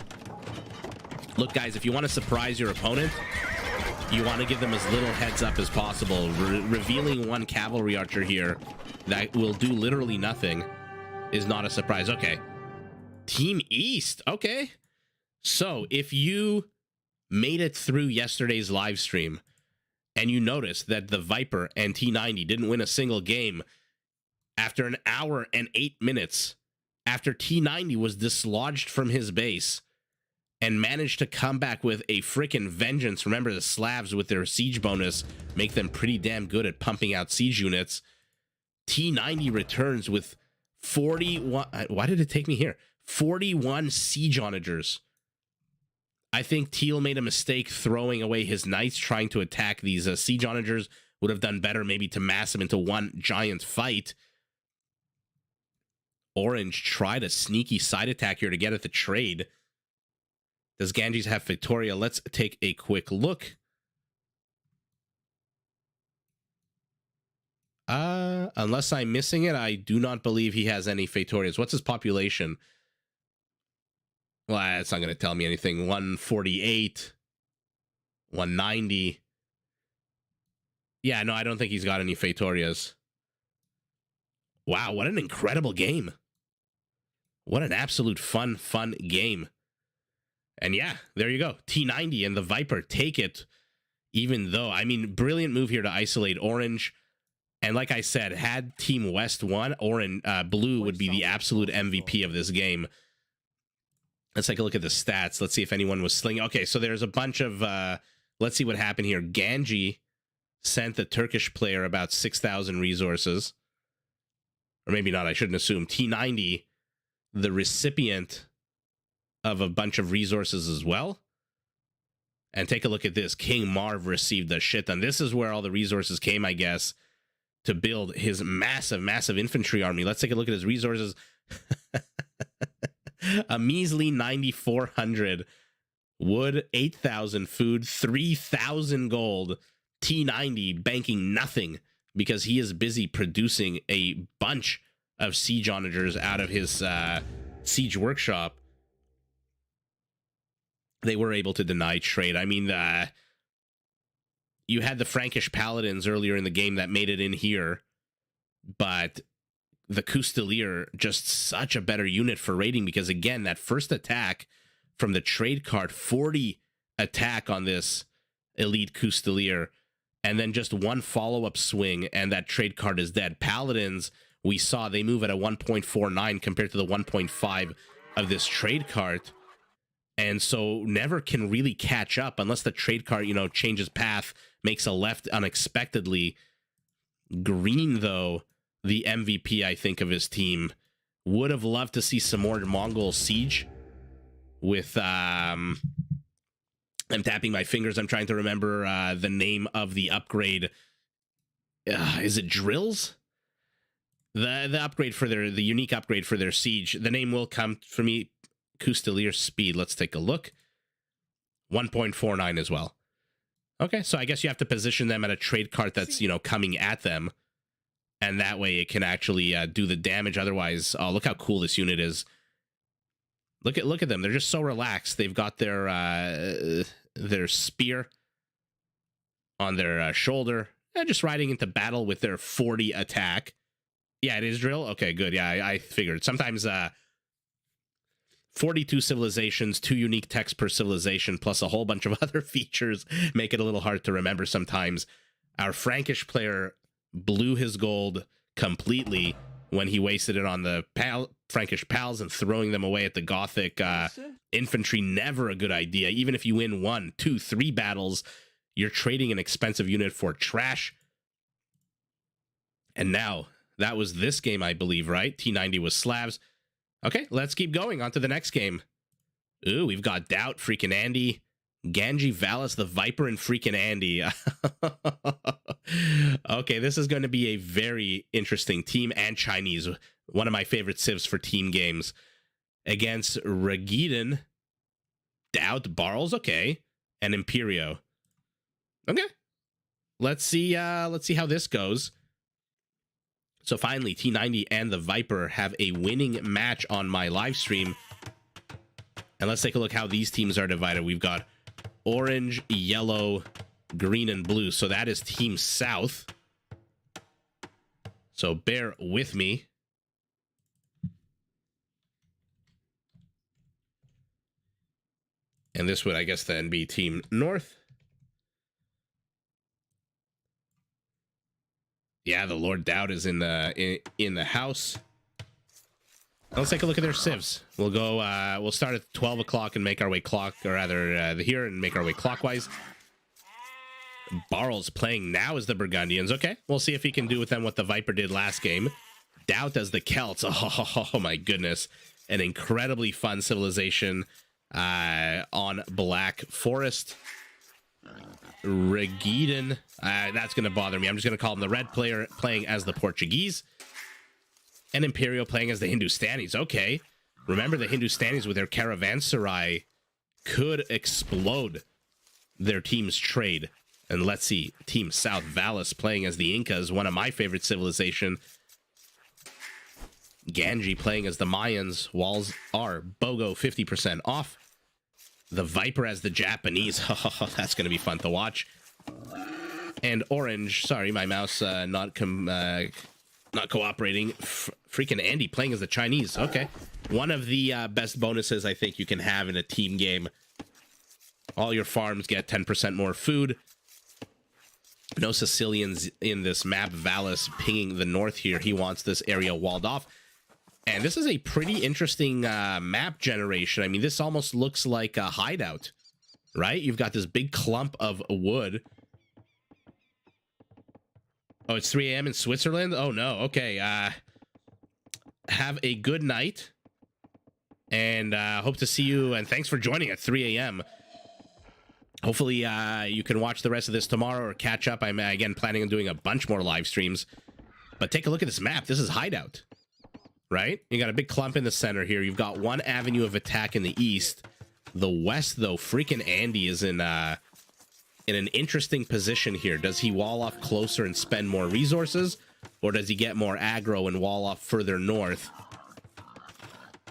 Look, guys, if you want to surprise your opponent, you want to give them as little heads up as possible. Revealing one cavalry archer here that will do literally nothing is not a surprise. Okay. Team East. Okay. So if you made it through yesterday's live stream and you noticed that the Viper and T90 didn't win a single game after an hour and 8 minutes, after T90 was dislodged from his base and managed to come back with a freaking vengeance. Remember, the Slavs with their siege bonus make them pretty damn good at pumping out siege units. T90 returns with 41. Why did it take me here? 41 siege onagers. I think Teal made a mistake throwing away his knights trying to attack these siege onagers. Would have done better maybe to mass them into one giant fight. Orange tried a sneaky side attack here to get at the trade. Does Ganges have Victoria? Let's take a quick look. Unless I'm missing it, I do not believe he has any Victorias. What's his population? Well, it's not going to tell me anything. 148, 190. Yeah, no, I don't think he's got any Victorias. Wow, what an incredible game. What an absolute fun game. And yeah, there you go. T90 and the Viper take it, even though, I mean, brilliant move here to isolate Orange. And like I said, had Team West won, Blue would be the absolute MVP of this game. Let's take a look at the stats. Let's see if anyone was slinging. Okay, so there's a bunch of, let's see what happened here. Ganji sent the Turkish player about 6,000 resources. Or maybe not, I shouldn't assume. T90, the recipient of a bunch of resources as well. And take a look at this. King Marv received a shit ton. This is where all the resources came, I guess, to build his massive infantry army. Let's take a look at his resources. A measly 9,400 wood, 8,000 food, 3,000 gold. T90 banking nothing because he is busy producing a bunch of siege onagers out of his siege workshop. They were able to deny trade. I mean, you had the Frankish paladins earlier in the game that made it in here, but the Custelier, just such a better unit for raiding because, again, that first attack from the trade card, 40 attack on this elite Custelier, and then just one follow-up swing, and that trade card is dead. Paladins, we saw, they move at a 1.49 compared to the 1.5 of this trade card. And so never can really catch up unless the trade card, changes path, makes a left unexpectedly. Green, though, the MVP, I think, of his team. Would have loved to see some more Mongol Siege with... I'm tapping my fingers. I'm trying to remember the name of the upgrade. Is it Drills? The upgrade for the unique upgrade for their siege. The name will come for me. Custelier speed. Let's take a look. 1.49 as well. Okay, so I guess you have to position them at a trade cart that's, coming at them. And that way it can actually do the damage. Otherwise, oh, look how cool this unit is. Look at them. They're just so relaxed. They've got their spear on their shoulder. They're just riding into battle with their 40 attack. Yeah, it is drill. Okay, good. Yeah, I figured. Sometimes 42 civilizations, 2 unique texts per civilization, plus a whole bunch of other features make it a little hard to remember sometimes. Our Frankish player blew his gold completely when he wasted it on the Frankish pals and throwing them away at the Gothic infantry. Never a good idea. Even if you win 1, 2, 3 battles, you're trading an expensive unit for trash. And now, that was this game, I believe, right? T90 was Slavs. Okay, let's keep going. On to the next game. Ooh, we've got Doubt, freaking Andy, Ganji, Valis, the Viper, and freaking Andy. Okay, this is going to be a very interesting team, and Chinese. One of my favorite civs for team games. Against Regiden, Doubt, Barles, okay, and Imperio. Okay, let's see how this goes. So finally, T90 and the Viper have a winning match on my live stream. And let's take a look how these teams are divided. We've got orange, yellow, green, and blue. So that is Team South. So bear with me. And this would, I guess, then be Team North. Yeah, the Lord Doubt is in the house. Let's take a look at their civs. We'll go. We'll start at 12 o'clock and make our way here and make our way clockwise. Barles playing now as the Burgundians. Okay, we'll see if he can do with them what the Viper did last game. Doubt as the Celts. Oh my goodness, an incredibly fun civilization on Black Forest. Regiden, that's going to bother me. I'm just going to call him the red player playing as the Portuguese. And Imperial playing as the Hindustanis. Okay. Remember, the Hindustanis with their caravanserai could explode their team's trade. And let's see, Team South, Valis playing as the Incas, one of my favorite civilization. Ganji playing as the Mayans. Walls are BOGO 50% off. The Viper as the Japanese. That's going to be fun to watch. And orange. Sorry, my mouse not cooperating. Freaking Andy playing as the Chinese. Okay. One of the best bonuses I think you can have in a team game. All your farms get 10% more food. No Sicilians in this map. Valis pinging the north here. He wants this area walled off. And this is a pretty interesting map generation. I mean, this almost looks like a hideout, right? You've got this big clump of wood. Oh, it's 3 a.m. in Switzerland? Oh, no. Okay. Have a good night. And hope to see you. And thanks for joining at 3 a.m. Hopefully, you can watch the rest of this tomorrow or catch up. I'm, again, planning on doing a bunch more live streams. But take a look at this map. This is hideout. Right? You got a big clump in the center here. You've got one avenue of attack in the east. The west, though, freaking Andy is in an interesting position here. Does he wall off closer and spend more resources? Or does he get more aggro and wall off further north?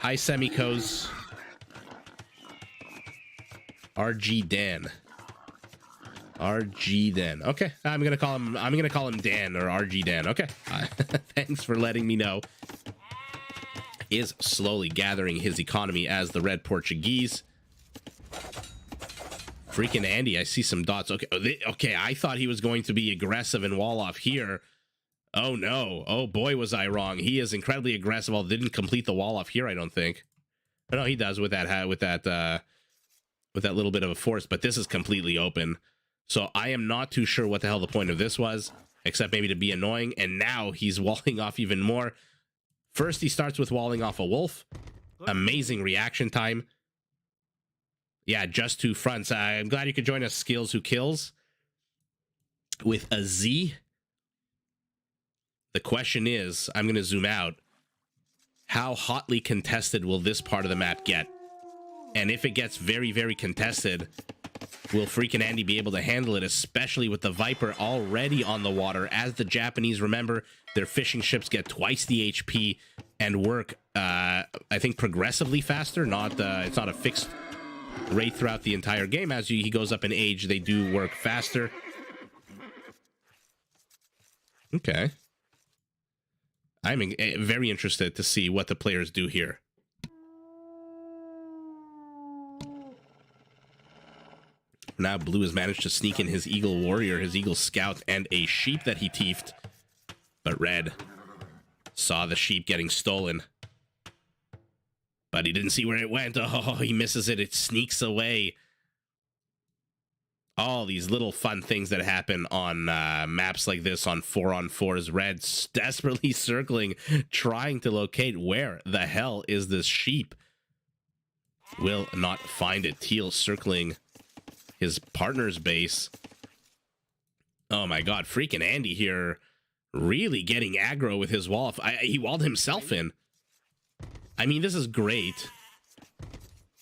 Hi, Semikos. RG Dan. RG Dan. Okay, I'm gonna call him Dan or RG Dan. Okay. Thanks for letting me know. Is slowly gathering his economy as the Red Portuguese. Freaking Andy, I see some dots. Okay, okay, I thought he was going to be aggressive and wall off here. Oh no, oh boy was I wrong. He is incredibly aggressive. Well, didn't complete the wall off here, I don't think. But no, he does with that little bit of a force, but this is completely open. So I am not too sure what the hell the point of this was. except maybe to be annoying. And now he's walling off even more. First, he starts with walling off a wolf. Amazing reaction time. Yeah, just two fronts. I'm glad you could join us, Skills Who Kills, with a Z. The question is, I'm going to zoom out. How hotly contested will this part of the map get? And if it gets very, very contested, will freaking Andy be able to handle it, especially with the Viper already on the water? As the Japanese, remember, their fishing ships get twice the HP and work, I think, progressively faster. It's not a fixed rate throughout the entire game. As he goes up in age, they do work faster. Okay. I'm very interested to see what the players do here. Now Blue has managed to sneak in his Eagle Warrior, his Eagle Scout, and a sheep that he thiefed. But Red saw the sheep getting stolen. But he didn't see where it went. Oh, he misses it. It sneaks away. All these little fun things that happen on maps like this on 4-on-4s. Red's desperately circling, trying to locate where the hell is this sheep. Will not find it. Teal circling his partner's base. Oh my god, freaking Andy here really getting aggro with his wall. He walled himself in. I mean, this is great.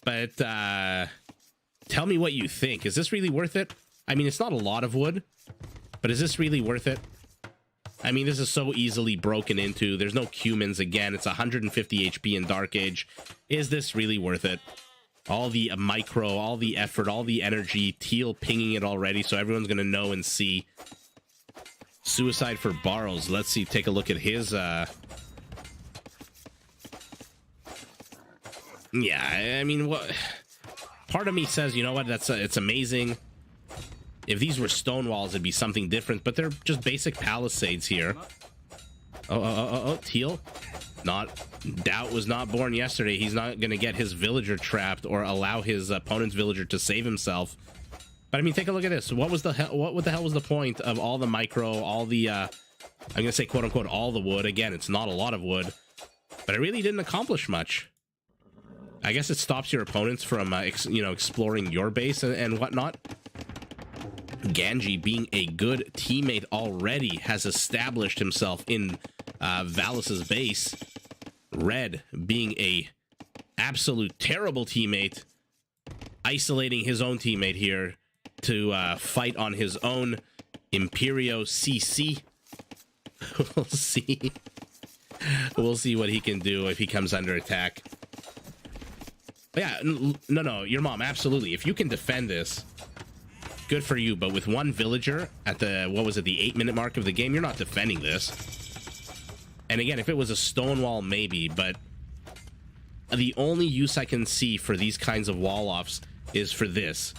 But tell me what you think. Is this really worth it? I mean, it's not a lot of wood, but is this really worth it? I mean, this is so easily broken into. There's no cumins again. It's 150 HP in Dark Age. Is this really worth it? All the micro, all the effort, all the energy. Teal pinging it already, so everyone's going to know and see. Suicide for Barrows. Let's see. Take a look at his... Yeah, I mean, what? Part of me says, you know what? It's amazing. If these were stone walls, it'd be something different. But they're just basic palisades here. Oh, Teal. Doubt was not born yesterday. He's not going to get his villager trapped or allow his opponent's villager to save himself. But I mean, take a look at this. What the hell was the point of all the micro, all the I'm going to say quote unquote all the wood? Again, it's not a lot of wood, but it really didn't accomplish much. I guess it stops your opponents from exploring your base and whatnot. Ganji, being a good teammate already, has established himself in Valus's base. Red, being a absolute terrible teammate, isolating his own teammate here to fight on his own. Imperio CC. We'll see. We'll see what he can do if he comes under attack. But yeah, no, your mom, absolutely. If you can defend this, good for you. But with one villager at the, what was it, the 8-minute mark of the game, you're not defending this. And again, if it was a stone wall, maybe, but the only use I can see for these kinds of wall-offs is for this.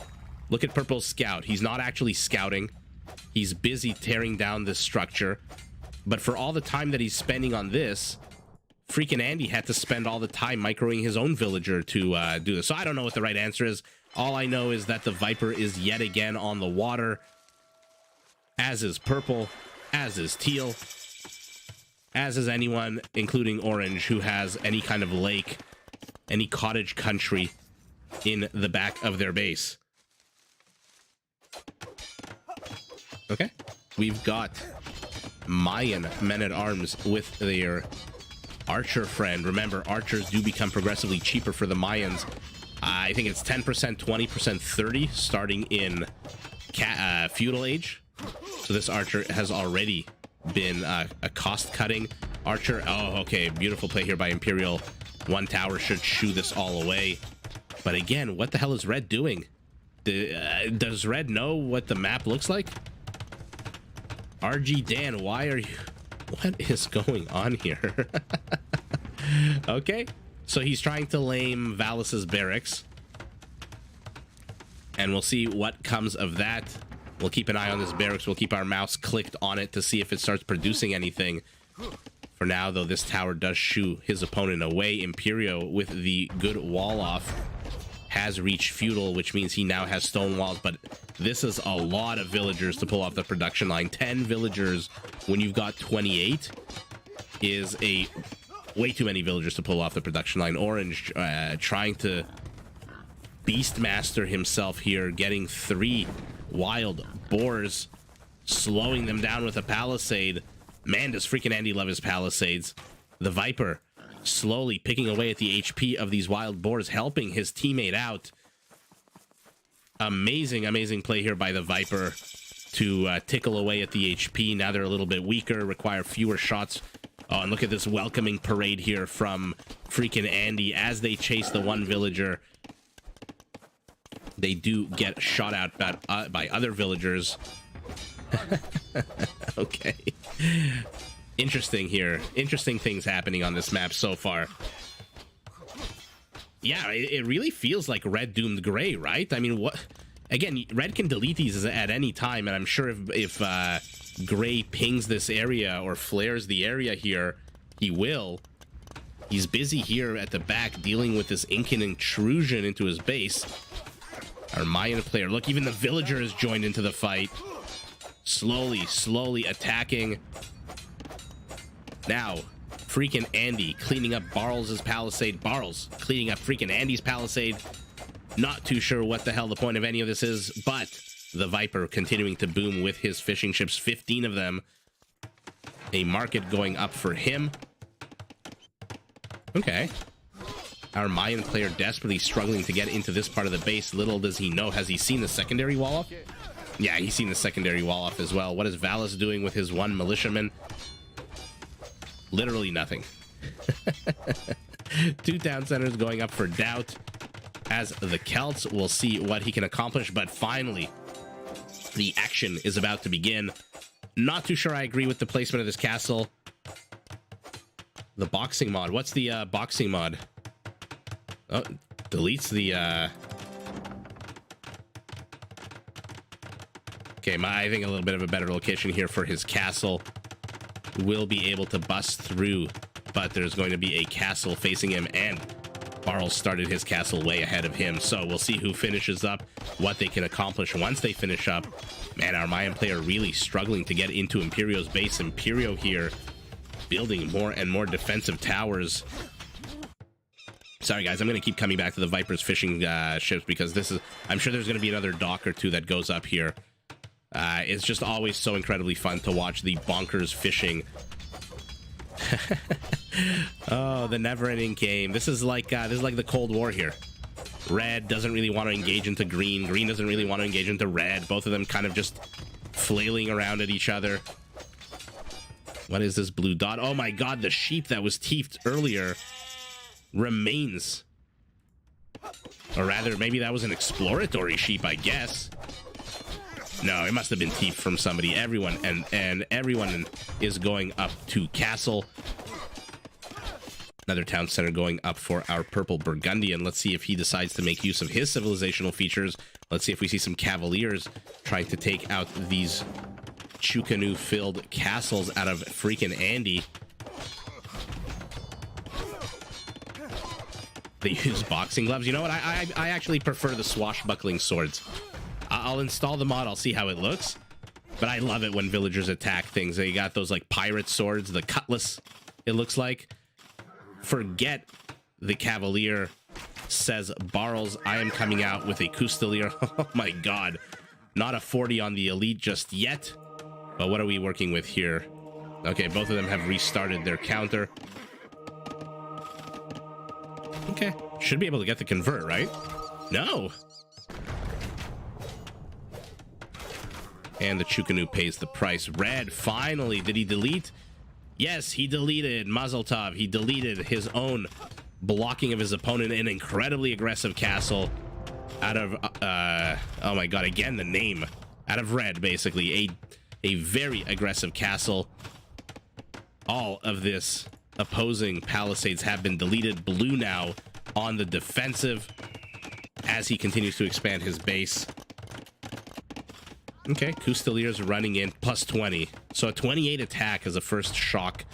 Look at Purple's scout. He's not actually scouting. He's busy tearing down this structure. But for all the time that he's spending on this, freaking Andy had to spend all the time microing his own villager to do this. So I don't know what the right answer is. All I know is that the Viper is yet again on the water, as is Purple, as is Teal, as is anyone, including Orange, who has any kind of lake, any cottage country in the back of their base. Okay, we've got Mayan men-at-arms with their archer friend. Remember, archers do become progressively cheaper for the Mayans. I think it's 10%, 20%, 30 starting in feudal age. So this archer has already been a cost-cutting archer. Oh, okay, beautiful play here by Imperial. One tower should shoo this all away. But again, what the hell is Red doing? Does Red know what the map looks like? RG Dan, why are you... What is going on here? Okay, so he's trying to lame Valus's barracks. And we'll see what comes of that. We'll keep an eye on this barracks. We'll keep our mouse clicked on it to see if it starts producing anything. For now, though, this tower does shoo his opponent away. Imperio with the good wall off. has reached feudal, which means he now has stone walls, but this is a lot of villagers to pull off the production line. 10 villagers when you've got 28 is a way too many villagers to pull off the production line. Orange trying to Beastmaster himself here, getting 3 wild boars, slowing them down with a palisade. Man, does freaking Andy love his palisades. The Viper slowly picking away at the HP of these wild boars, helping his teammate out. Amazing play here by the Viper to tickle away at the HP. Now they're a little bit weaker, require fewer shots. Oh, and look at this welcoming parade here from freaking Andy as they chase the one villager. They do get shot out by other villagers. Okay. Interesting here. Interesting things happening on this map so far. Yeah, it really feels like red doomed gray, right? I mean, what? Again, red can delete these at any time, and I'm sure if gray pings this area or flares the area here, he will. He's busy here at the back dealing with this Incan intrusion into his base. Our Mayan player, look, even the villager has joined into the fight. Slowly attacking. Now, freaking Andy cleaning up Barl's palisade. Barl's cleaning up freaking Andy's palisade. Not too sure what the hell the point of any of this is, but the Viper continuing to boom with his fishing ships, 15 of them. A market going up for him. Okay. Our Mayan player desperately struggling to get into this part of the base. Little does he know. Has he seen the secondary wall off? Yeah, he's seen the secondary wall off as well. What is Valis doing with his one militiaman? Literally nothing. 2 town centers going up for doubt as the Celts will see what he can accomplish, but finally the action is about to begin. Not too sure I agree with the placement of this castle. The boxing mod. What's the boxing mod? Oh, deletes the okay, I think a little bit of a better location here for his castle. Will be able to bust through, but there's going to be a castle facing him, and Barl started his castle way ahead of him, so we'll see who finishes up, what they can accomplish once they finish up. Man, our Mayan player really struggling to get into Imperio's base. Imperio here building more and more defensive towers. Sorry guys, I'm going to keep coming back to the Viper's fishing ships because this is, I'm sure there's going to be another dock or two that goes up here. It's just always so incredibly fun to watch the bonkers fishing. Oh, the never-ending game. This is like the Cold War here. Red doesn't really want to engage into green. Green doesn't really want to engage into red. Both of them kind of just flailing around at each other. What is this blue dot? Oh my god, the sheep that was teethed earlier remains. Or rather, maybe that was an exploratory sheep, I guess. No, it must have been teeth from somebody. Everyone and everyone is going up to castle. Another town center going up for our purple Burgundian. Let's see if he decides to make use of his civilizational features. Let's see if we see some cavaliers trying to take out these Chukanu-filled castles out of freaking Andy. They use boxing gloves. You know what? I actually prefer the swashbuckling swords. I'll install the mod. I'll see how it looks. But I love it when villagers attack things. They got those like pirate swords, the cutlass, it looks like. Forget the cavalier, says Barles. I am coming out with a Custelier. Oh my god. Not a 40 on the elite just yet. But what are we working with here? Okay, both of them have restarted their counter. Okay, should be able to get the convert, right? No. And the Chukanu pays the price. Red, finally, did he delete? Yes, he deleted. Mazel tov. He deleted his own blocking of his opponent. An incredibly aggressive castle out of, oh my god, again, the name. Out of red, basically. A very aggressive castle. All of this opposing palisades have been deleted. Blue now on the defensive as he continues to expand his base. Okay, Custelier's running in, plus 20. So a 28 attack as a first shock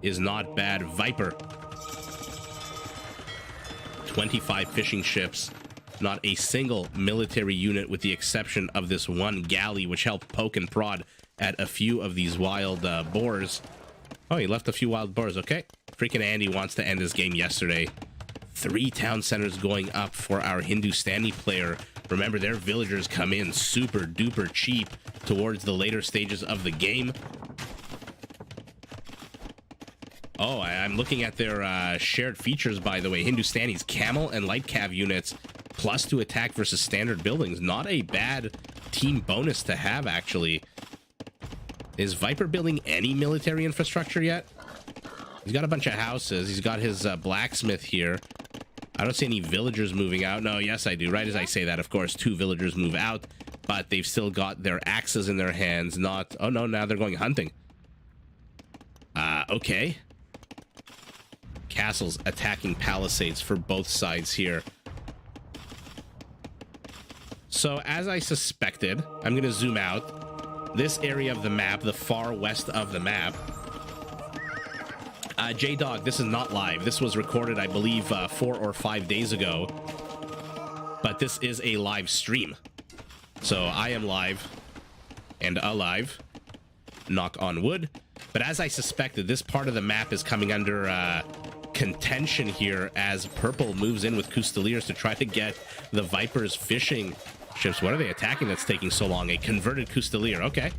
is not bad. Viper. 25 fishing ships. Not a single military unit, with the exception of this one galley, which helped poke and prod at a few of these wild boars. Oh, he left a few wild boars. Okay. Freaking Andy wants to end this game yesterday. 3 town centers going up for our Hindustani player. Remember, their villagers come in super duper cheap towards the later stages of the game. Oh, I'm looking at their shared features, by the way. Hindustani's camel and light cav units, +2 attack versus standard buildings. Not a bad team bonus to have, actually. Is Viper building any military infrastructure yet? He's got a bunch of houses. He's got his blacksmith here. I don't see any villagers moving out. No, yes, I do. Right as I say that, of course, 2 villagers move out, but they've still got their axes in their hands. Not... Oh, no, now they're going hunting. Okay. Castles attacking palisades for both sides here. So, as I suspected, I'm going to zoom out. This area of the map, the far west of the map... J-Dog, this is not live. This was recorded, I believe, 4 or 5 days ago. But this is a live stream. So I am live and alive. Knock on wood. But as I suspected, this part of the map is coming under contention here as Purple moves in with Custeliers to try to get the Vipers fishing ships. What are they attacking that's taking so long? A converted Custelier. Okay.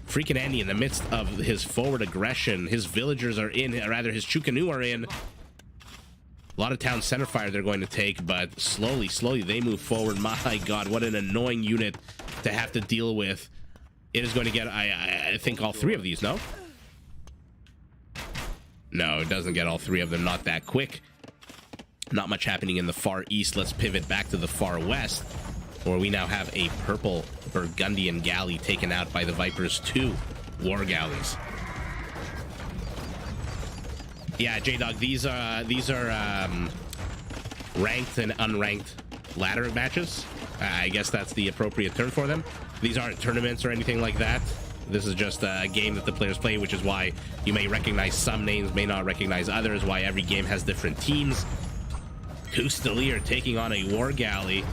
Freaking Andy in the midst of his forward aggression. His villagers are in, or rather his Chukanu are in. A lot of town center fire they're going to take, but slowly they move forward. My God, what an annoying unit to have to deal with. It is going to get, I think, all 3 of these, no? No, it doesn't get all 3 of them, not that quick. Not much happening in the far east. Let's pivot back to the far west, where we now have a purple Burgundian galley taken out by the Vipers' 2 war galleys. Yeah, J-Dog, these are ranked and unranked ladder matches. I guess that's the appropriate term for them. These aren't tournaments or anything like that. This is just a game that the players play, which is why you may recognize some names, may not recognize others, why every game has different teams. Custelier taking on a war galley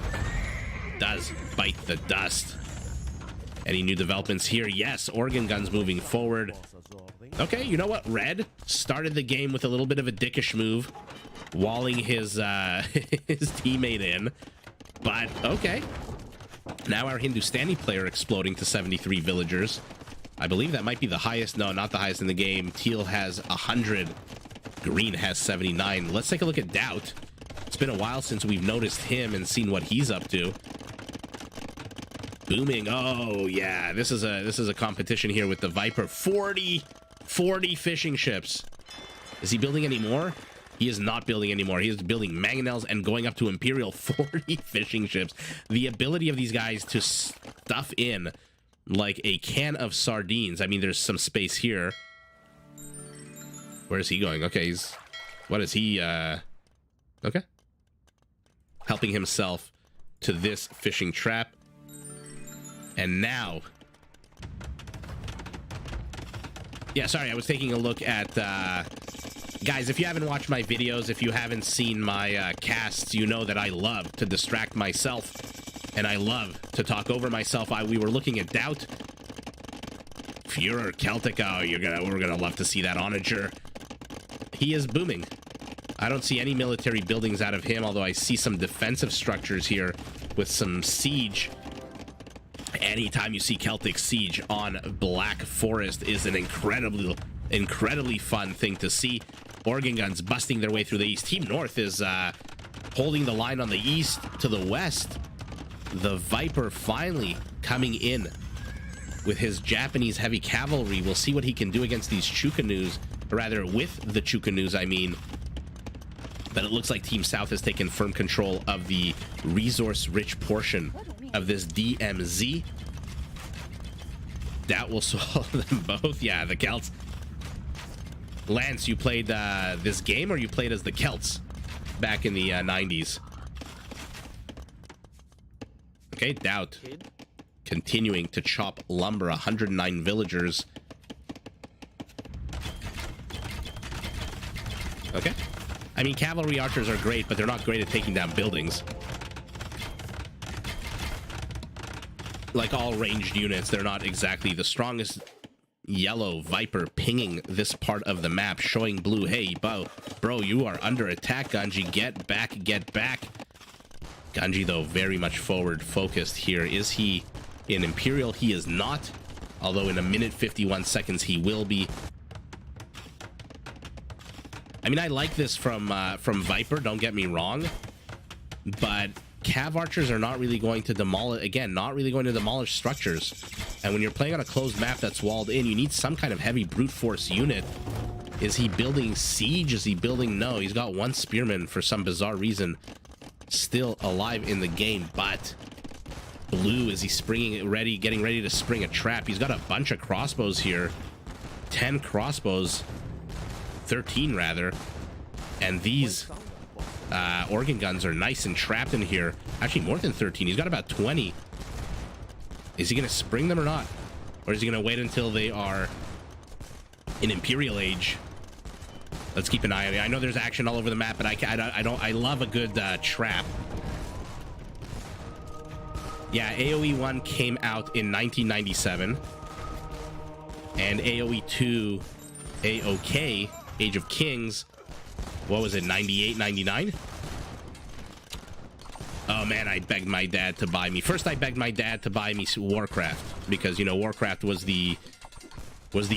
does bite the dust. Any new developments here? Yes, organ guns moving forward. Okay, you know what? Red started the game with a little bit of a dickish move, walling his his teammate in. But okay, now our Hindustani player exploding to 73 villagers. I believe that might be the highest. No, not the highest in the game. Teal has 100. Green has 79. Let's take a look at Doubt. It's been a while since we've noticed him and seen what he's up to. Booming. Oh yeah, this is a competition here with the Viper. 40 fishing ships. Is he building any more? He is not building anymore. He is building mangonels and going up to Imperial. 40 fishing ships. The ability of these guys to stuff in like a can of sardines. I mean, there's some space here. Where is he going? Okay, he's... What is he, Okay. Helping himself to this fishing trap. And now... Yeah, sorry, I was taking a look at... Guys, if you haven't watched my videos, if you haven't seen my casts, you know that I love to distract myself. And I love to talk over myself. We were looking at Doubt. Führer, Celtic. Oh, we're gonna love to see that onager. He is booming. I don't see any military buildings out of him, although I see some defensive structures here with some siege. Anytime you see Celtic siege on Black Forest is an incredibly fun thing to see. Organ guns busting their way through the east. Team North is holding the line on the east to the west. The Viper finally coming in with his Japanese heavy cavalry. We'll see what he can do against these Chukanus, or rather with the Chukanus, I mean. But it looks like Team South has taken firm control of the resource-rich portion of this DMZ. That will solve them both. Yeah, the Celts. Lance, you played this game, or you played as the Celts back in the 90s? Okay, Doubt. Continuing to chop lumber. 109 villagers. Okay. I mean, cavalry archers are great, but they're not great at taking down buildings. like all ranged units, they're not exactly the strongest. Yellow Viper pinging this part of the map, showing blue, hey, bro, you are under attack, Ganji. Get back, get back. Ganji, though, very much forward focused here. Is he in Imperial? He is not, although in a minute 51 seconds he will be. I mean, I like this from Viper, don't get me wrong, but Cav archers are not really going to demolish, again, not really going to demolish structures. And when you're playing on a closed map that's walled in, you need some kind of heavy brute force unit. Is he building siege? Is he building? No, he's got one spearman for some bizarre reason still alive in the game, but blue, is he springing it ready, getting ready to spring a trap? He's got a bunch of crossbows here. 10 crossbows, 13 rather, and these organ guns are nice and trapped in here. Actually, more than 13. He's got about 20. Is he going to spring them or not? Or is he going to wait until they are in Imperial Age? Let's keep an eye on it. I know there's action all over the map, but I love a good trap. Yeah, AoE 1 came out in 1997. And AoE 2, AOK, Age of Kings, what was it, 98, 99? Oh man, I begged my dad to buy me. First, I begged my dad to buy me Warcraft because, you know, Warcraft was the OG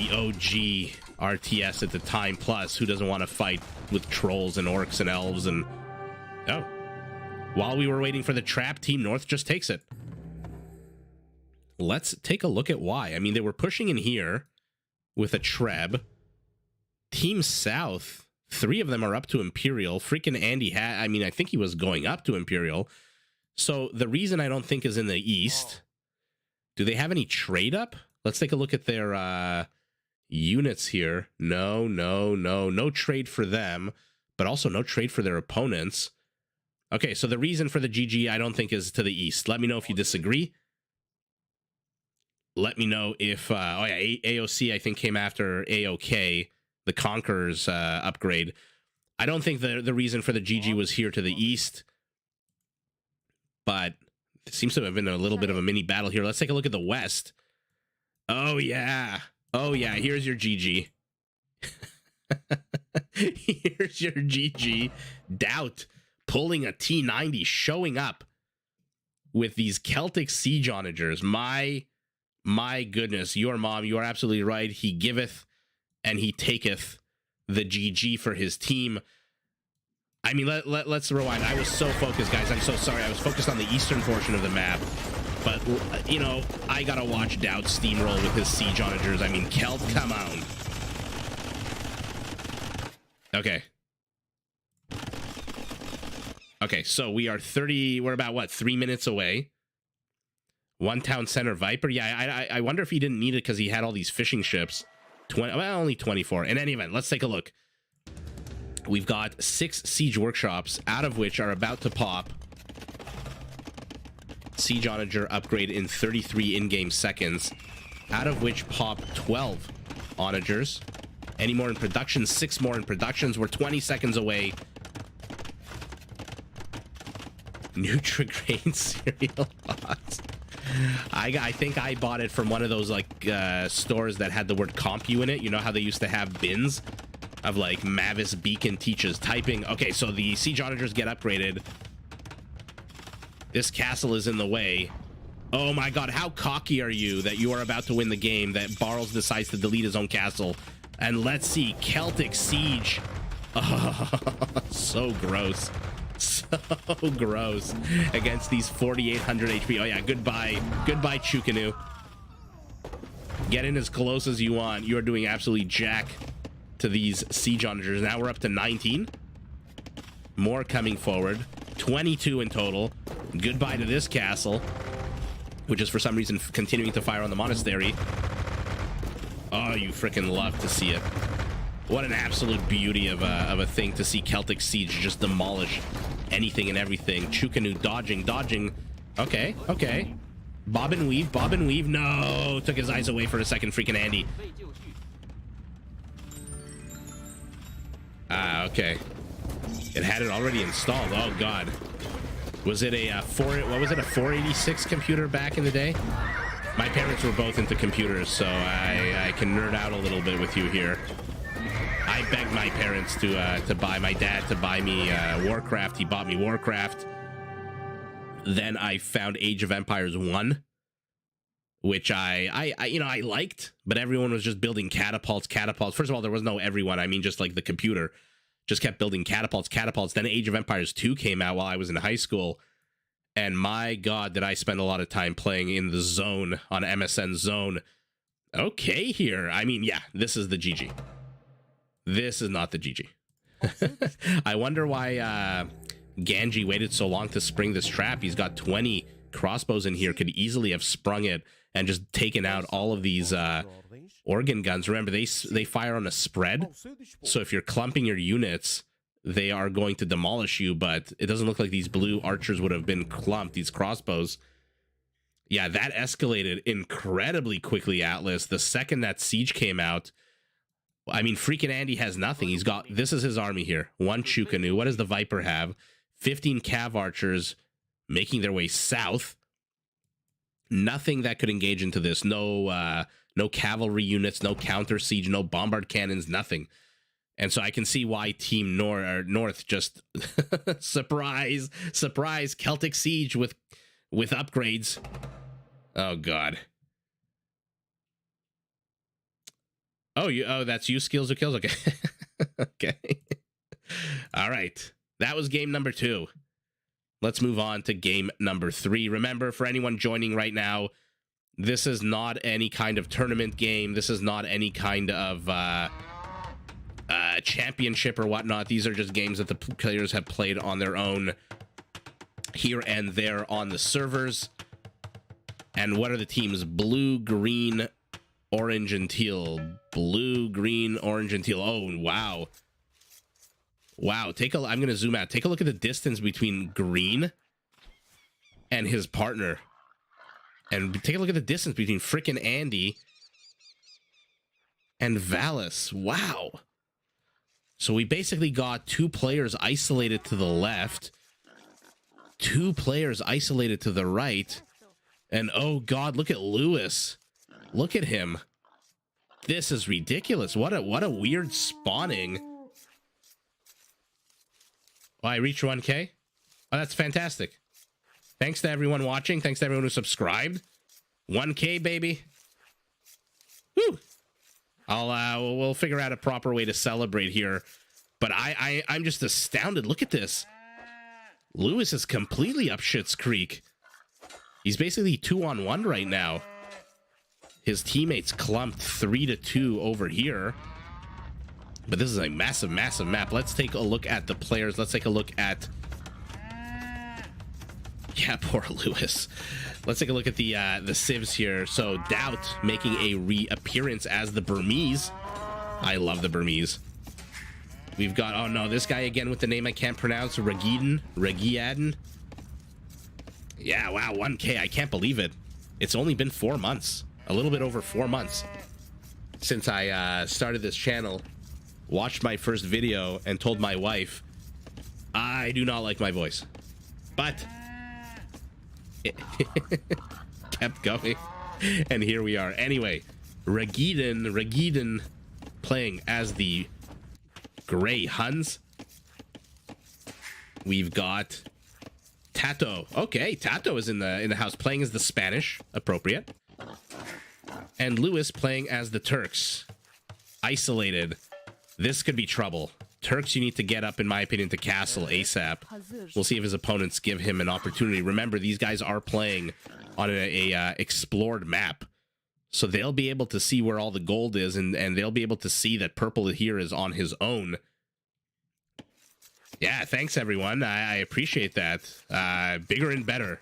RTS at the time. Plus, who doesn't want to fight with trolls and orcs and elves? And oh, while we were waiting for the trap, Team North just takes it. Let's take a look at why. I mean, they were pushing in here with a Treb. Team South, 3 of them are up to Imperial. Freaking Andy had, I mean, I think he was going up to Imperial. So the reason I don't think is in the East. Do they have any trade up? Let's take a look at their units here. No trade for them, but also no trade for their opponents. Okay, so the reason for the GG I don't think is to the East. Let me know if you disagree. Let me know if, oh yeah, AOC I think came after AOK, the Conqueror's upgrade. I don't think the reason for the GG was here to the East, but it seems to have been a little bit of a mini battle here. Let's take a look at the West. Oh yeah, here's your GG. Here's your GG. Doubt pulling a T90, showing up with these Celtic siege onagers. My goodness, your mom, you are absolutely right. He giveth and he taketh the GG for his team. I mean, let's rewind. I was so focused, guys. I'm so sorry. I was focused on the eastern portion of the map. But, you know, I gotta watch Doubt steamroll with his siege onagers. I mean, Celt, come on. Okay. Okay, so we're about, what, 3 minutes away? One town center Viper. Yeah, I wonder if he didn't need it because he had all these fishing ships. Well, only 24. In any event, let's take a look. We've got 6 siege workshops, out of which are about to pop. Siege onager upgrade in 33 in-game seconds, out of which pop 12 onagers. Any more in production? 6 more in productions. We're 20 seconds away. Nutrigrain cereal box. I think I bought it from one of those like stores that had the word CompU in it. You know how they used to have bins of like Mavis Beacon teaches typing. Okay, so the siege onagers get upgraded. This castle is in the way. Oh my god, how cocky are you that you are about to win the game that Barles decides to delete his own castle? And let's see, Celtic siege. Oh, so gross. So gross against these 4,800 HP. Oh yeah, goodbye Chukanu. Get in as close as you want. You are doing absolutely jack to these siege onagers. Now we're up to 19. More coming forward. 22 in total. Goodbye to this castle, which is for some reason continuing to fire on the monastery. Oh, you freaking love to see it. What an absolute beauty of a thing to see Celtic siege just demolish anything and everything. Chukanu dodging. Okay. Bob and weave. No, took his eyes away for a second, freaking Andy. Okay. It had it already installed. Oh god. Was it a what was it, a 486 computer back in the day? My parents were both into computers, so I can nerd out a little bit with you here. I begged my parents to buy, my dad to buy me Warcraft. He bought me Warcraft. Then I found Age of Empires 1, which I liked, but everyone was just building catapults. First of all, there was no everyone. I mean, just like the computer just kept building catapults. Then Age of Empires 2 came out while I was in high school. And my God, did I spend a lot of time playing in the Zone, on MSN Zone. Okay, here. I mean, yeah, this is the GG. This is not the GG. I wonder why Ganji waited so long to spring this trap. He's got 20 crossbows in here. Could easily have sprung it and just taken out all of these organ guns. Remember, they fire on a spread. So if you're clumping your units, they are going to demolish you, but it doesn't look like these blue archers would have been clumped, these crossbows. Yeah, that escalated incredibly quickly, Atlas. The second that siege came out, I mean, freaking Andy has nothing. He's got, this is his army here. 1 Chukanu. What does the Viper have? 15 Cav archers making their way south. Nothing that could engage into this. No cavalry units, no counter siege, no bombard cannons, nothing. And so I can see why Team North just surprise Celtic Siege with upgrades. Oh God. Oh, that's you, Skills or Kills. Okay. Okay. All right. That was game number 2. Let's move on to game number 3. Remember, for anyone joining right now, this is not any kind of tournament game. This is not any kind of championship or whatnot. These are just games that the players have played on their own here and there on the servers. And what are the teams? Blue, green, orange, and teal. Blue, green, orange, and teal. Oh, wow. Wow. I'm going to zoom out. Take a look at the distance between green and his partner. And take a look at the distance between frickin' Andy and Valis. Wow. So we basically got 2 players isolated to the left, 2 players isolated to the right, and oh God, look at Lewis. Look at him. This is ridiculous. What a weird spawning. Oh, I reached 1K? Oh, that's fantastic. Thanks to everyone watching. Thanks to everyone who subscribed. 1K, baby. Woo! We'll figure out a proper way to celebrate here. But I'm just astounded. Look at this. Lewis is completely up Schitt's Creek. He's basically 2-on-1 right now. His teammates clumped 3-2 over here. But this is a massive, massive map. Let's take a look at the players. Let's take a look at... Yeah, poor Lewis. Let's take a look at the civs here. So Doubt making a reappearance as the Burmese. I love the Burmese. We've got, oh no, this guy again with the name I can't pronounce, Regiaden. Yeah, wow, 1K. I can't believe it. It's only been 4 months, a little bit over 4 months since I started this channel, watched my first video, and told my wife I do not like my voice, but kept going, and here we are. Anyway, Regieden playing as the Grey Huns. We've got Tato. Okay, Tato is in the house playing as the Spanish, appropriate. And Lewis playing as the Turks. Isolated. This could be trouble. Turks, you need to get up, in my opinion, to castle ASAP. We'll see if his opponents give him an opportunity. Remember, these guys are playing on a explored map. So they'll be able to see where all the gold is, and they'll be able to see that purple here is on his own. Yeah, thanks, everyone. I appreciate that. Bigger and better.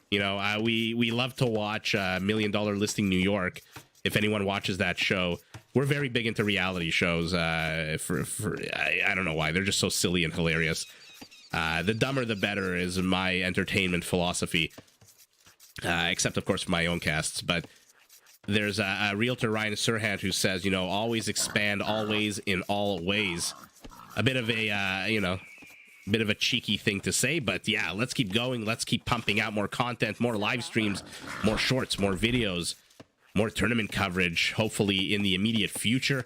You know, we love to watch $1 Million Listing New York. If anyone watches that show, we're very big into reality shows. I don't know why. They're just so silly and hilarious. The dumber, the better is my entertainment philosophy. Except, of course, for my own casts. But there's a realtor, Ryan Serhant, who says, you know, always expand, always in all ways. A bit of a, you know, Bit of a cheeky thing to say, but yeah, let's keep going. Let's keep pumping out more content, more live streams, more shorts, more videos, more tournament coverage, hopefully in the immediate future.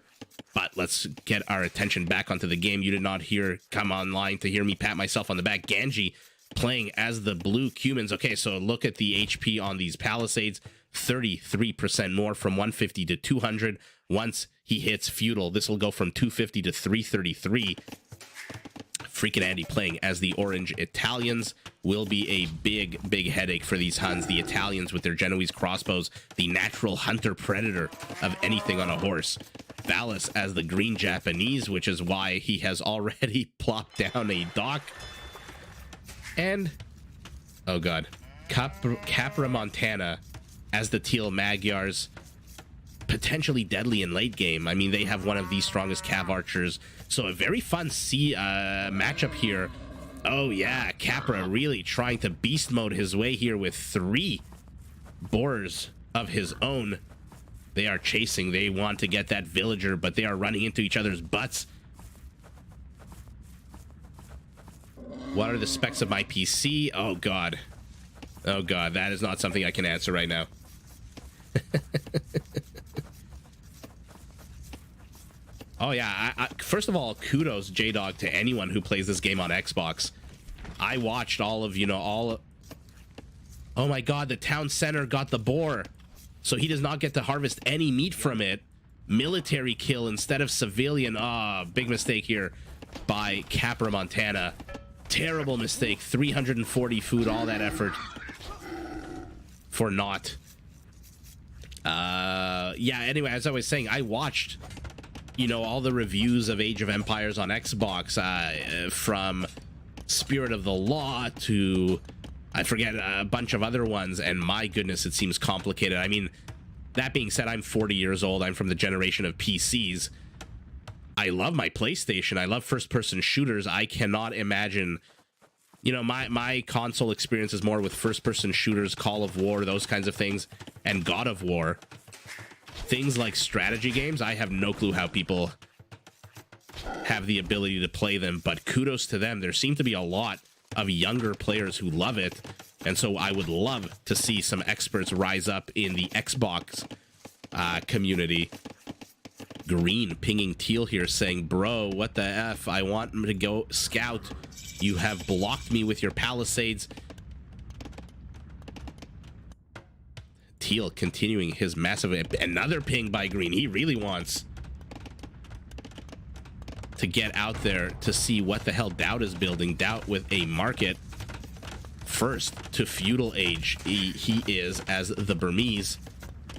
But let's get our attention back onto the game. You did not come online to hear me pat myself on the back. Ganji playing as the blue Cumans. Okay, so look at the HP on these Palisades. 33% more from 150 to 200. Once he hits Feudal, this will go from 250 to 333. Freaking Andy playing as the orange Italians will be a big headache for these Huns. The Italians with their Genoese crossbows, the natural hunter-predator of anything on a horse. Valis as the green Japanese, which is why he has already plopped down a dock. And, oh god, Capra Montana as the teal Magyars, potentially deadly in late game. I mean, they have one of the strongest Cav archers, so a very fun matchup here. Oh yeah, Capra really trying to beast mode his way here with 3 boars of his own. They are chasing. They want to get that villager, but they are running into each other's butts. What are the specs of my PC? Oh god. Oh god, that is not something I can answer right now. Oh yeah, first of all, kudos, J-Dog, to anyone who plays this game on Xbox. I watched all of, oh my god, the town center got the boar. So he does not get to harvest any meat from it. Military kill instead of civilian. Ah, big mistake here by Capra Montana. Terrible mistake. 340 food, all that effort for naught. Yeah, anyway, as I was saying, I watched, all the reviews of Age of Empires on Xbox, from Spirit of the Law to, I forget, a bunch of other ones, and my goodness, it seems complicated. I mean, that being said, I'm 40 years old. I'm from the generation of PCs. I love my PlayStation. I love first-person shooters. I cannot imagine, my console experience is more with first-person shooters, Call of War, those kinds of things, and God of War. Things like strategy games, I have no clue how people have the ability to play them, but kudos to them. There seem to be a lot of younger players who love it, and so I would love to see some experts rise up in the Xbox community. Green pinging Teal here saying, bro, what the F? I want him to go scout. You have blocked me with your Palisades. Teal continuing his massive... Another ping by Green. He really wants to get out there to see what the hell Doubt is building. Doubt with a market. First to feudal age. He is as the Burmese.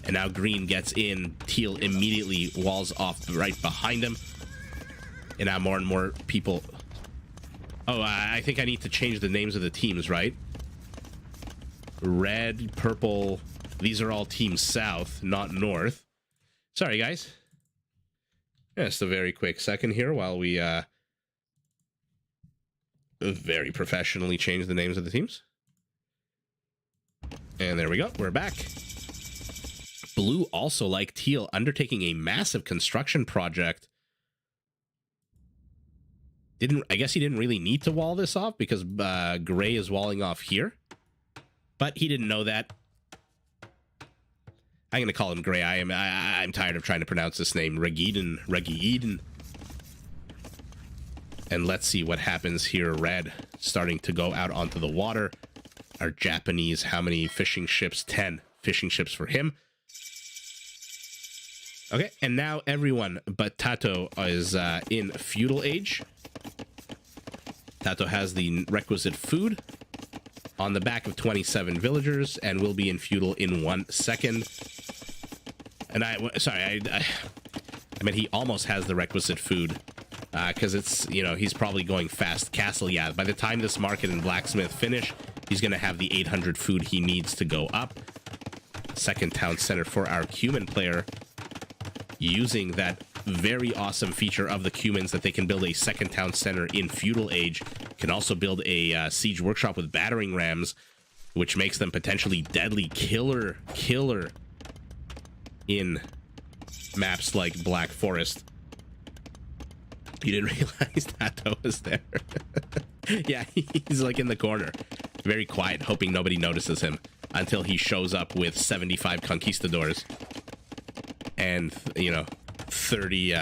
And now Green gets in. Teal immediately walls off right behind him. And now more and more people... Oh, I think I need to change the names of the teams, right? Red, purple... These are all teams south, not north. Sorry, guys. Just a very quick second here while we very professionally change the names of the teams. And there we go. We're back. Blue, also like Teal, undertaking a massive construction project. I guess he didn't really need to wall this off because Gray is walling off here. But he didn't know that. I'm going to call him Gray. I'm tired of trying to pronounce this name. Regiden. And let's see what happens here. Red starting to go out onto the water. Our Japanese, how many fishing ships? 10 fishing ships for him. Okay, and now everyone but Tato is in feudal age. Tato has the requisite food on the back of 27 villagers and will be in feudal in 1 second. And I mean, he almost has the requisite food because it's, he's probably going fast. Castle, yeah, by the time this market and blacksmith finish, he's going to have the 800 food he needs to go up. Second town center for our Cuman player, using that very awesome feature of the Cumans that they can build a second town center in feudal age. Can also build a siege workshop with battering rams, which makes them potentially deadly killer in maps like Black Forest. You didn't realize Tato was there. Yeah, he's like in the corner, very quiet, hoping nobody notices him until he shows up with 75 conquistadors and, you know, 30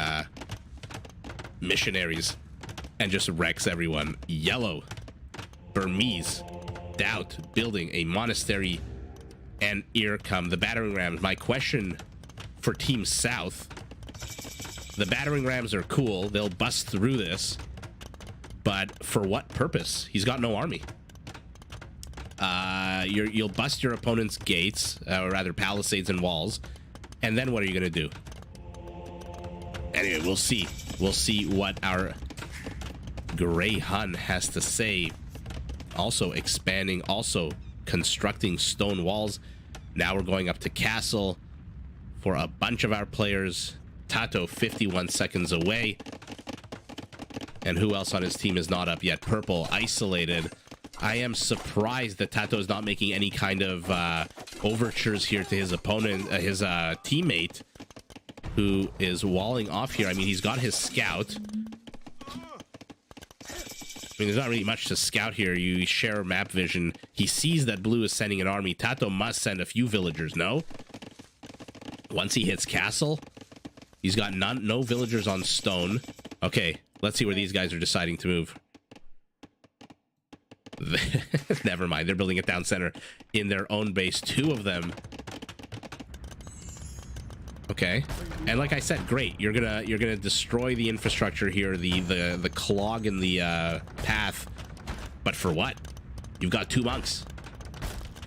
missionaries and just wrecks everyone. Yellow, Burmese, Doubt, building a monastery, and here come the battering rams. My question for Team South, the battering rams are cool. They'll bust through this. But for what purpose? He's got no army. You'll bust your opponent's gates, or rather palisades and walls, and then what are you gonna do? Anyway, we'll see. We'll see what our Grey Hun has to say. Also expanding, also constructing stone walls. Now we're going up to castle for a bunch of our players. Tato 51 seconds away. And who else on his team is not up yet? Purple, isolated. I am surprised that Tato is not making any kind of overtures here to his opponent, his teammate, who is walling off here. I mean, he's got his scout. I mean, there's not really much to scout here. You share map vision. He sees that blue is sending an army. Tato must send a few villagers, no? Once he hits castle, he's got no villagers on stone. Okay. Let's see where these guys are deciding to move. Never mind. They're building it down center in their own base. 2 of them. Okay. And like I said, great. You're gonna destroy the infrastructure here, the clog in the path. But for what? You've got 2 monks.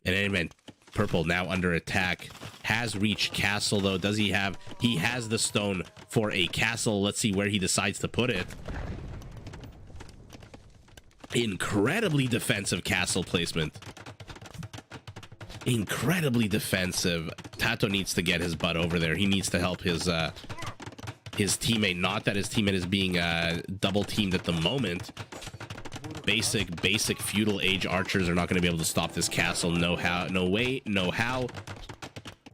And anyway, Purple now under attack. Has reached castle though. Does he have? He has the stone for a castle. Let's see where he decides to put it. Incredibly defensive castle placement. Incredibly defensive. Tato needs to get his butt over there. He needs to help his teammate. Not that his teammate is being double teamed at the moment. Basic feudal age archers are not going to be able to stop this castle. No how, no way, no how.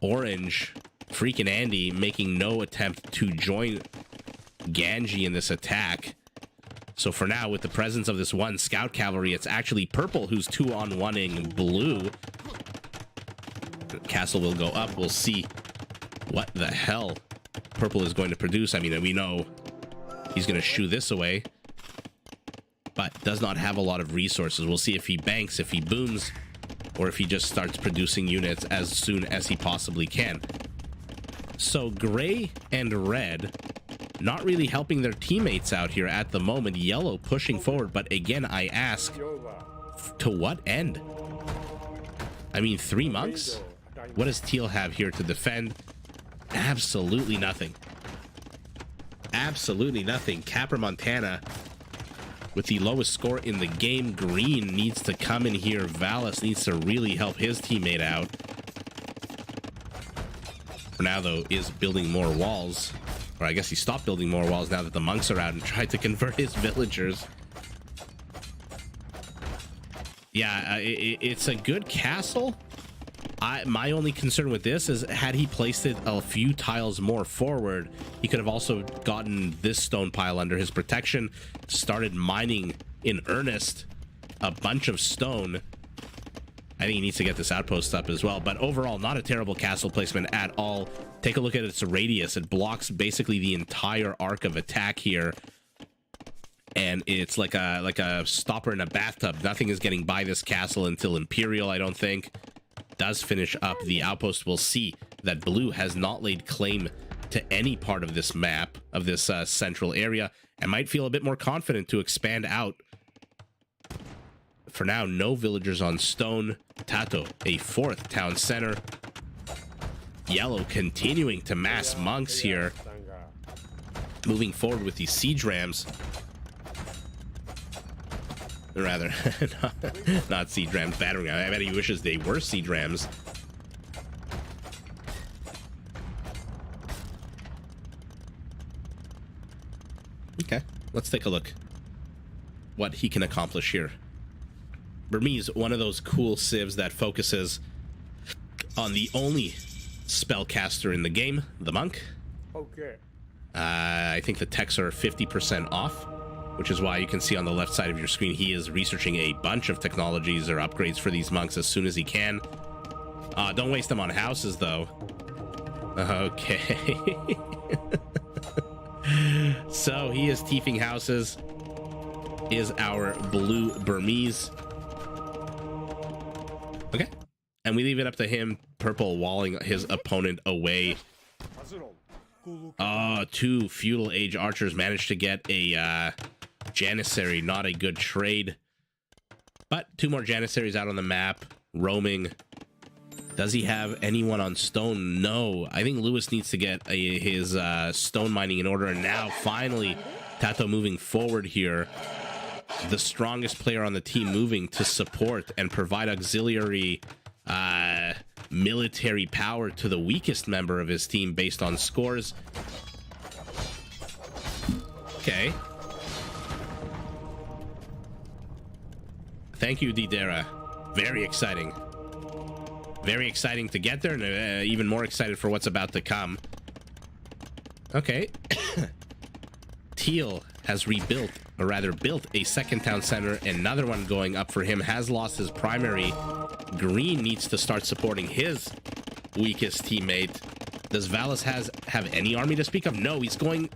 Orange, freaking Andy, making no attempt to join Ganji in this attack. So for now, with the presence of this 1 scout cavalry, it's actually Purple who's 2-on-1ing blue. Castle will go up. We'll see what the hell Purple is going to produce. I mean, we know he's going to shoo this away, but does not have a lot of resources. We'll see if he banks, if he booms, or if he just starts producing units as soon as he possibly can. So gray and red not really helping their teammates out here at the moment. Yellow pushing forward, but again, I ask, to what end? I mean, 3 monks? What does Teal have here to defend? Absolutely nothing. Absolutely nothing. Capra Montana with the lowest score in the game. Green needs to come in here. Valis needs to really help his teammate out. For now, though, is building more walls. Or I guess he stopped building more walls now that the monks are out and tried to convert his villagers. Yeah, it's a good castle. My only concern with this is, had he placed it a few tiles more forward, he could have also gotten this stone pile under his protection, started mining in earnest a bunch of stone. I think he needs to get this outpost up as well. But overall, not a terrible castle placement at all. Take a look at its radius. It blocks basically the entire arc of attack here. And it's like a stopper in a bathtub. Nothing is getting by this castle until Imperial, I don't think. Does finish up the outpost. We'll see that blue has not laid claim to any part of this map, of this central area, and might feel a bit more confident to expand out. For now, no villagers on stone. Tato, a 4th town center. Yellow continuing to mass monks here. Moving forward with these siege rams. Rather, not siege rams, battering rams. I bet he wishes they were siege rams. Okay, let's take a look what he can accomplish here. Burmese, one of those cool civs that focuses on the only spellcaster in the game, the monk. Okay. I think the techs are 50% off. which is why you can see on the left side of your screen he is researching a bunch of technologies or upgrades for these monks as soon as he can. Don't waste them on houses, though. Okay. So he is tiefing houses, is our blue Burmese. Okay. And we leave it up to him. Purple walling his opponent away. Two feudal age archers managed to get a janissary. Not a good trade. But two more janissaries out on the map, roaming. Does he have anyone on stone? No. I think Lewis needs to get his stone mining in order. And now, finally, Tato moving forward here. The strongest player on the team moving to support and provide auxiliary military power to the weakest member of his team based on scores. Okay. Thank you, Didera. Very exciting. Very exciting to get there, and even more excited for what's about to come. Okay. Teal has rebuilt, or rather built, a second town center. Another one going up for him. Has lost his primary. Green needs to start supporting his weakest teammate. Does Valis have any army to speak of? No, he's going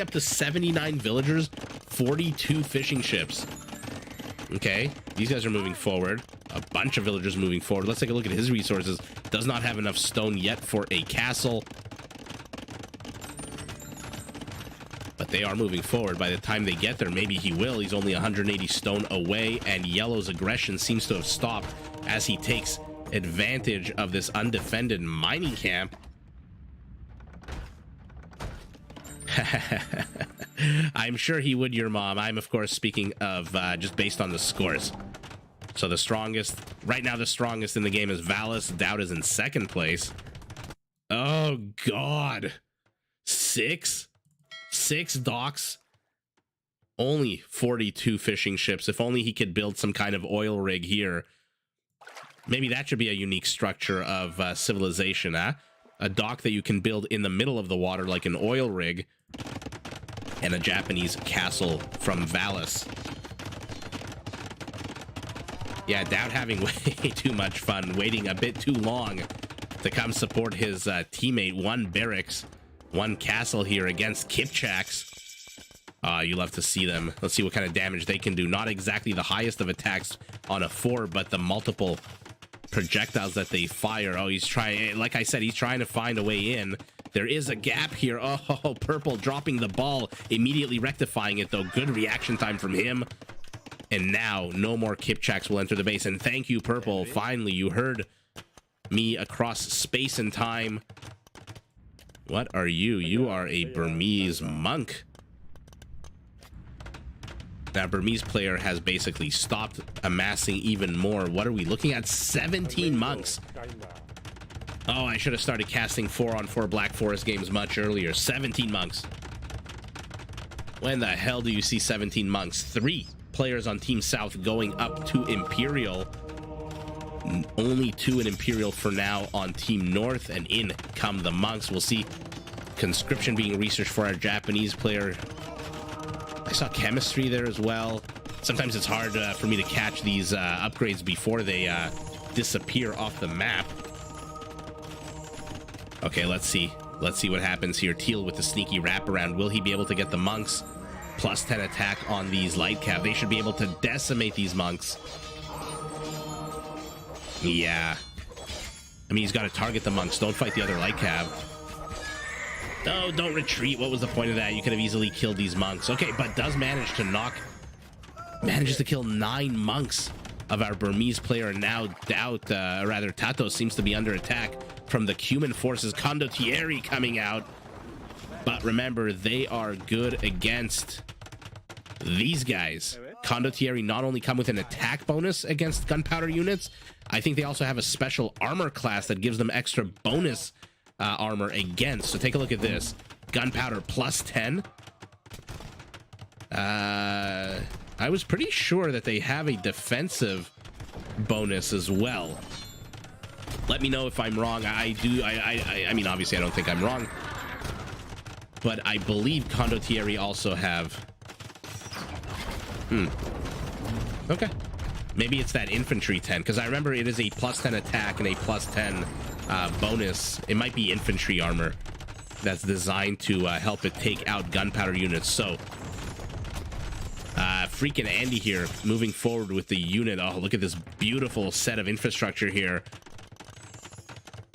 up to 79 villagers, 42 fishing ships. Okay, these guys are moving forward. A bunch of villagers moving forward. Let's take a look at his resources. Does not have enough stone yet for a castle. But they are moving forward. By the time they get there, maybe he will. He's only 180 stone away, and Yellow's aggression seems to have stopped as he takes advantage of this undefended mining camp. I'm sure he would, your mom. I'm, of course, speaking of just based on the scores. So the strongest, right now the strongest in the game is Valis. Dowd is in second place. Oh, God. Six docks. Only 42 fishing ships. If only he could build some kind of oil rig here. Maybe that should be a unique structure of civilization, huh? A dock that you can build in the middle of the water like an oil rig. And a Japanese castle from Valis. Yeah, Dowd having way too much fun, waiting a bit too long to come support his teammate. One barracks, one castle here against Kipchaks. You love to see them. Let's see what kind of damage they can do. Not exactly the highest of attacks on a 4, but the multiple projectiles that they fire. Oh, he's trying, like I said, he's trying to find a way in. There is a gap here. Oh, Purple dropping the ball, immediately rectifying it, though. Good reaction time from him. And now, no more Kipchaks will enter the base. And thank you, Purple. Finally, you heard me across space and time. What are you? You are a Burmese monk. Now, Burmese player has basically stopped amassing even more. What are we looking at? 17 monks. Oh, I should have started casting 4-on-4 Black Forest games much earlier. 17 monks. When the hell do you see 17 monks? 3 players on Team South going up to Imperial. Only 2 in Imperial for now on Team North, and in come the monks. We'll see conscription being researched for our Japanese player. I saw chemistry there as well. Sometimes it's hard for me to catch these upgrades before they disappear off the map. Okay, let's see. Let's see what happens here. Teal with the sneaky wraparound. Will he be able to get the monks? Plus 10 attack on these light cav. They should be able to decimate these monks. Yeah. I mean, he's got to target the monks. Don't fight the other light cav. No, don't retreat. What was the point of that? You could have easily killed these monks. Okay, but does manage to manages to kill 9 monks of our Burmese player. Now Tato seems to be under attack from the Cuman forces. Condottieri coming out. But remember, they are good against these guys. Condottieri not only come with an attack bonus against gunpowder units, I think they also have a special armor class that gives them extra bonus armor against. So take a look at this. Gunpowder plus 10. I was pretty sure that they have a defensive bonus as well. Let me know if I'm wrong. I mean, obviously I don't think I'm wrong, but I believe Condottieri also have Okay. Maybe it's that infantry 10, because I remember it is a +10 attack and a +10 bonus. It might be infantry armor that's designed to help it take out gunpowder units. So, freaking Andy here, moving forward with the unit. Oh, look at this beautiful set of infrastructure here.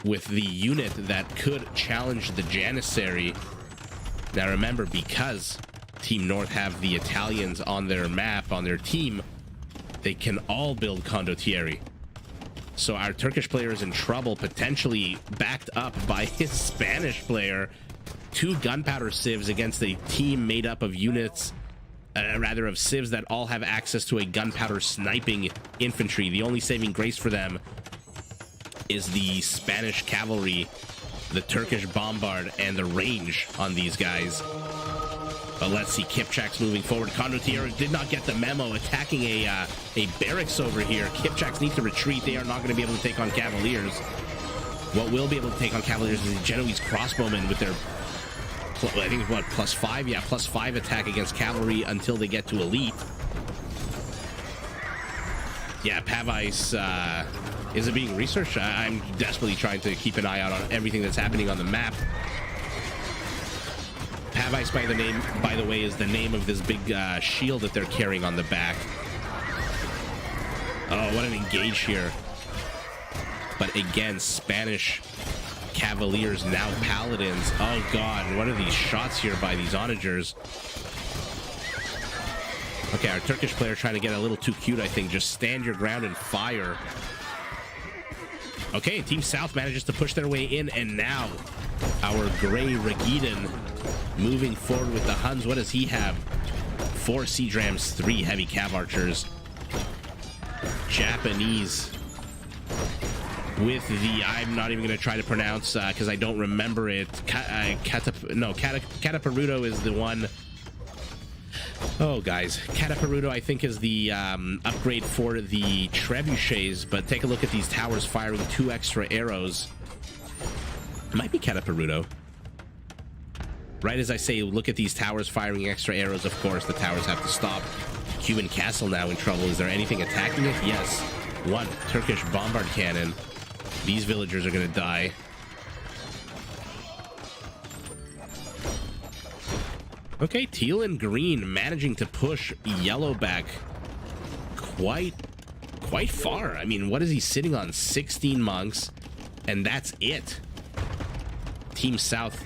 With the unit that could challenge the Janissary. Now remember, because Team North have the Italians on their map, on their team, they can all build condottieri. So our Turkish player is in trouble, potentially backed up by his Spanish player. 2 gunpowder civs against a team made up of units, rather of civs that all have access to a gunpowder sniping infantry. The only saving grace for them is the Spanish cavalry, the Turkish bombard, and the range on these guys. But let's see, Kipchak's moving forward. Condottieri did not get the memo, attacking a barracks over here. Kipchaks need to retreat. They are not going to be able to take on Cavaliers. What will be able to take on Cavaliers is the Genoese crossbowmen with their, I think, what, +5? Yeah, +5 attack against cavalry until they get to elite. Yeah, Pavice, is it being researched? I'm desperately trying to keep an eye out on everything that's happening on the map. Pavice, by the way, is the name of this big shield that they're carrying on the back. Oh, what an engage here. But again, Spanish Cavaliers, now Paladins. Oh god, what are these shots here by these onagers? Okay, our Turkish player trying to get a little too cute, I think. Just stand your ground and fire. Okay, Team South manages to push their way in, and now our Grey Regidan moving forward with the Huns. What does he have? 4 siege rams, 3 heavy cav archers. Japanese with the, I'm not even going to try to pronounce because I don't remember it. Cataparuto is the one. Oh, guys, Cataparuto, I think, is the upgrade for the trebuchets, but take a look at these towers firing 2 extra arrows. It might be Cataparuto. Right as I say, look at these towers firing extra arrows, of course, the towers have to stop. Cuban Castle now in trouble. Is there anything attacking it? Yes. 1 Turkish bombard cannon. These villagers are going to die. Okay, teal and green managing to push yellow back quite far. I mean, what is he sitting on? 16 monks, and that's it. Team South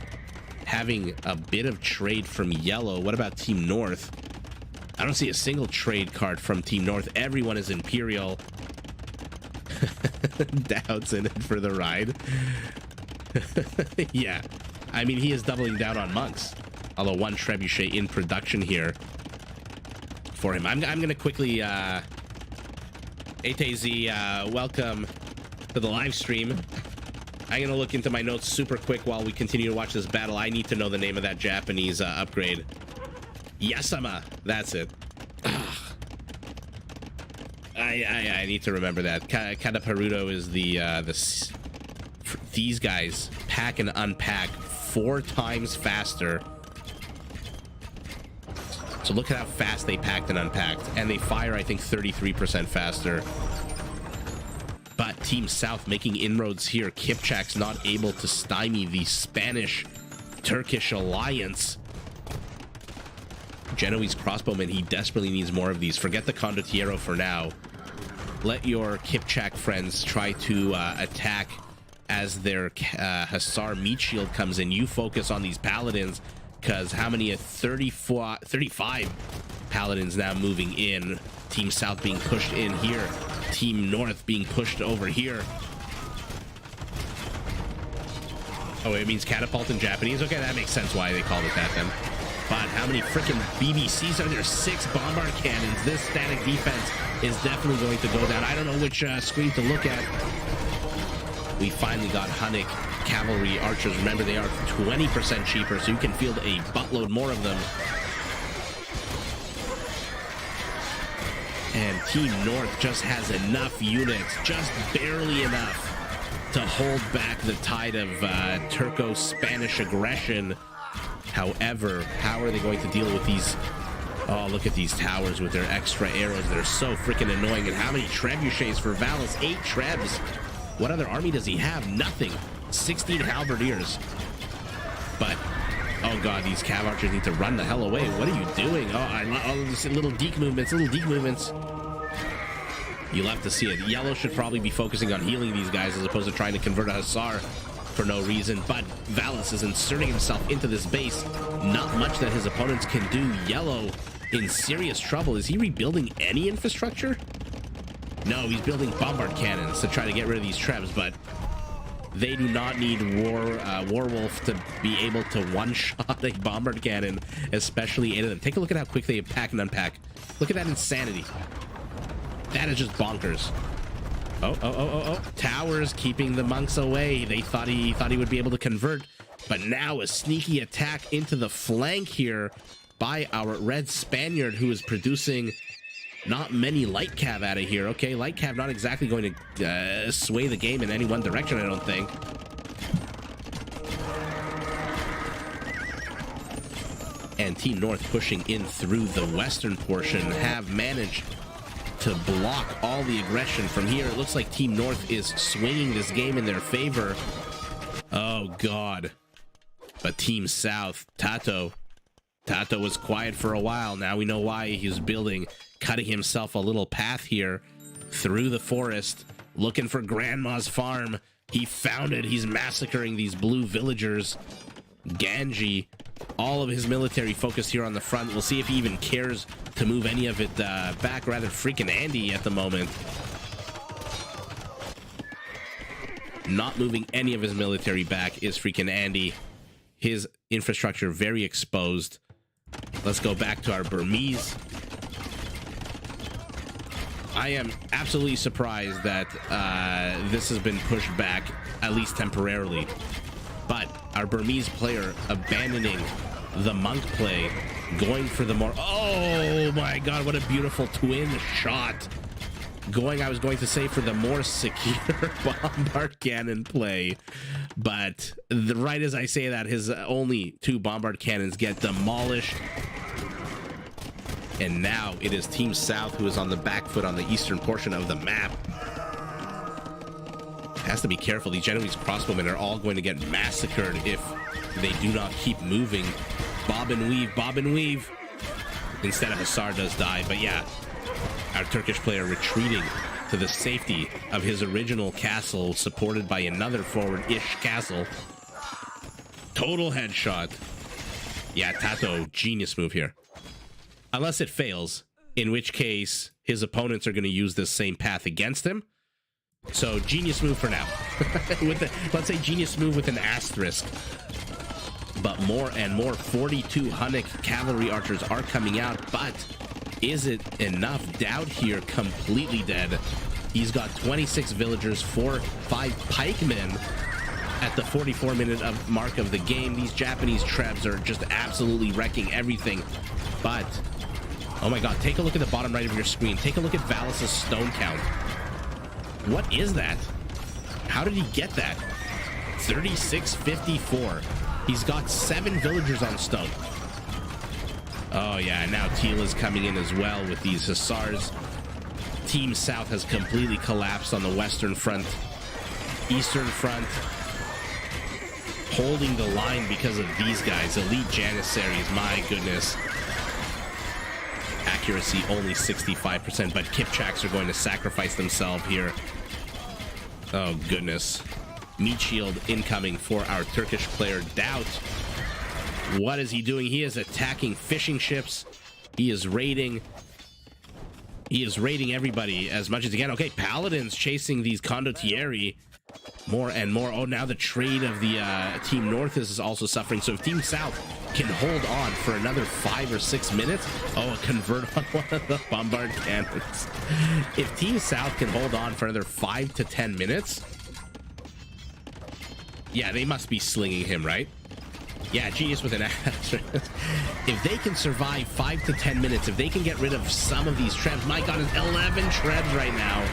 having a bit of trade from yellow. What about Team North? I don't see a single trade card from Team North. Everyone is Imperial. Dowd's in it for the ride. Yeah, I mean, he is doubling down on monks. Although 1 trebuchet in production here for him. I'm gonna quickly ATZ, welcome to the live stream. I'm gonna look into my notes super quick while we continue to watch this battle. I need to know the name of that Japanese upgrade. Yasama, that's it. I need to remember that. Cataparuto is these guys pack and unpack 4 times faster. So look at how fast they packed and unpacked, and they fire, I think, 33% faster. But Team South making inroads here. Kipchak's not able to stymie the Spanish-Turkish alliance. Genoese crossbowman, he desperately needs more of these. Forget the condottiero for now. Let your Kipchak friends try to attack as their Hussar meat shield comes in. You focus on these paladins, because how many? 35 paladins now moving in. Team South being pushed in here. Team North being pushed over here. Oh, it means catapult in Japanese? Okay, that makes sense why they called it that then. But how many freaking BBCs are there? 6 bombard cannons. This static defense is definitely going to go down. I don't know which screen to look at. We finally got Hunnic cavalry archers. Remember, they are 20% cheaper, so you can field a buttload more of them. And Team North just has enough units, just barely enough, to hold back the tide of Turco-Spanish aggression. However, how are they going to deal with these Oh, look at these towers with their extra arrows. They're so freaking annoying. And how many trebuchets for Valis? 8 trebs. What other army does he have? Nothing. 16 halberdiers. But, oh god, these cav archers need to run the hell away. What are you doing? Oh, this little deke movements, You'll have to see it. Yellow should probably be focusing on healing these guys as opposed to trying to convert a Hussar for no reason. But Valis is inserting himself into this base. Not much that his opponents can do. Yellow in serious trouble. Is he rebuilding any infrastructure? No, he's building bombard cannons to try to get rid of these trebs, but they do not need Warwolf to be able to one-shot a bombard cannon, especially 8 of them. Take a look at how quick they pack and unpack. Look at that insanity. That is just bonkers. Oh. Towers keeping the monks away. They thought he would be able to convert, but now a sneaky attack into the flank here by our red Spaniard, who is producing not many light cav out of here. Okay, light cav not exactly going to sway the game in any one direction, I don't think. And Team North pushing in through the western portion have managed to block all the aggression from here. It looks like Team North is swinging this game in their favor. Oh god. But Team South, Tato was quiet for a while. Now we know why. He was building, cutting himself a little path here through the forest, looking for Grandma's farm. He found it. He's massacring these blue villagers. Ganji, all of his military focused here on the front. We'll see if he even cares to move any of it back. Rather freaking Andy at the moment. Not moving any of his military back is freaking Andy. His infrastructure very exposed. Let's go back to our Burmese. I am absolutely surprised that this has been pushed back, at least temporarily. But our Burmese player abandoning the monk play, going for the more... Oh my god, what a beautiful twin shot. I was going to say for the more secure bombard cannon play, but right as I say that, his only 2 bombard cannons get demolished. And now it is Team South who is on the back foot on the eastern portion of the map. Has to be careful. These Genoese crossbowmen are all going to get massacred if they do not keep moving. Bob and weave. Instead, a Hussar does die, but yeah. Our Turkish player retreating to the safety of his original castle, supported by another forward-ish castle. Total headshot. Yeah, Tato, genius move here. Unless it fails, in which case his opponents are going to use this same path against him. So, genius move for now. Let's say genius move with an asterisk. But more and more 42 Hunnic cavalry archers are coming out, but is it enough? Doubt here, completely dead. He's got 26 villagers, 5 pikemen at the 44-minute mark of the game. These Japanese trebs are just absolutely wrecking everything. But, oh my god, take a look at the bottom right of your screen. Take a look at Valis' stone count. What is that? How did he get that? 3654. He's got 7 villagers on stone. Oh yeah, now Tila's coming in as well with these Hussars. Team South has completely collapsed on the western front. Eastern front holding the line because of these guys. Elite Janissaries, my goodness. Accuracy only 65%, but Kipchaks are going to sacrifice themselves here. Oh goodness. Meat shield incoming for our Turkish player Doubt. What is he doing? He is attacking fishing ships. He is raiding everybody as much as he can. Okay, Paladins chasing these condottieri more and more. Oh, now the trade of the Team North is also suffering. So if Team South can hold on for another 5 or 6 minutes, oh, a convert on one of the bombard cannons. If Team South can hold on for another 5 to 10 minutes, yeah, they must be slinging him, right? Yeah, genius with an ass. If they can survive 5 to 10 minutes, if they can get rid of some of these trebs, my god, it's 11 trebs right now.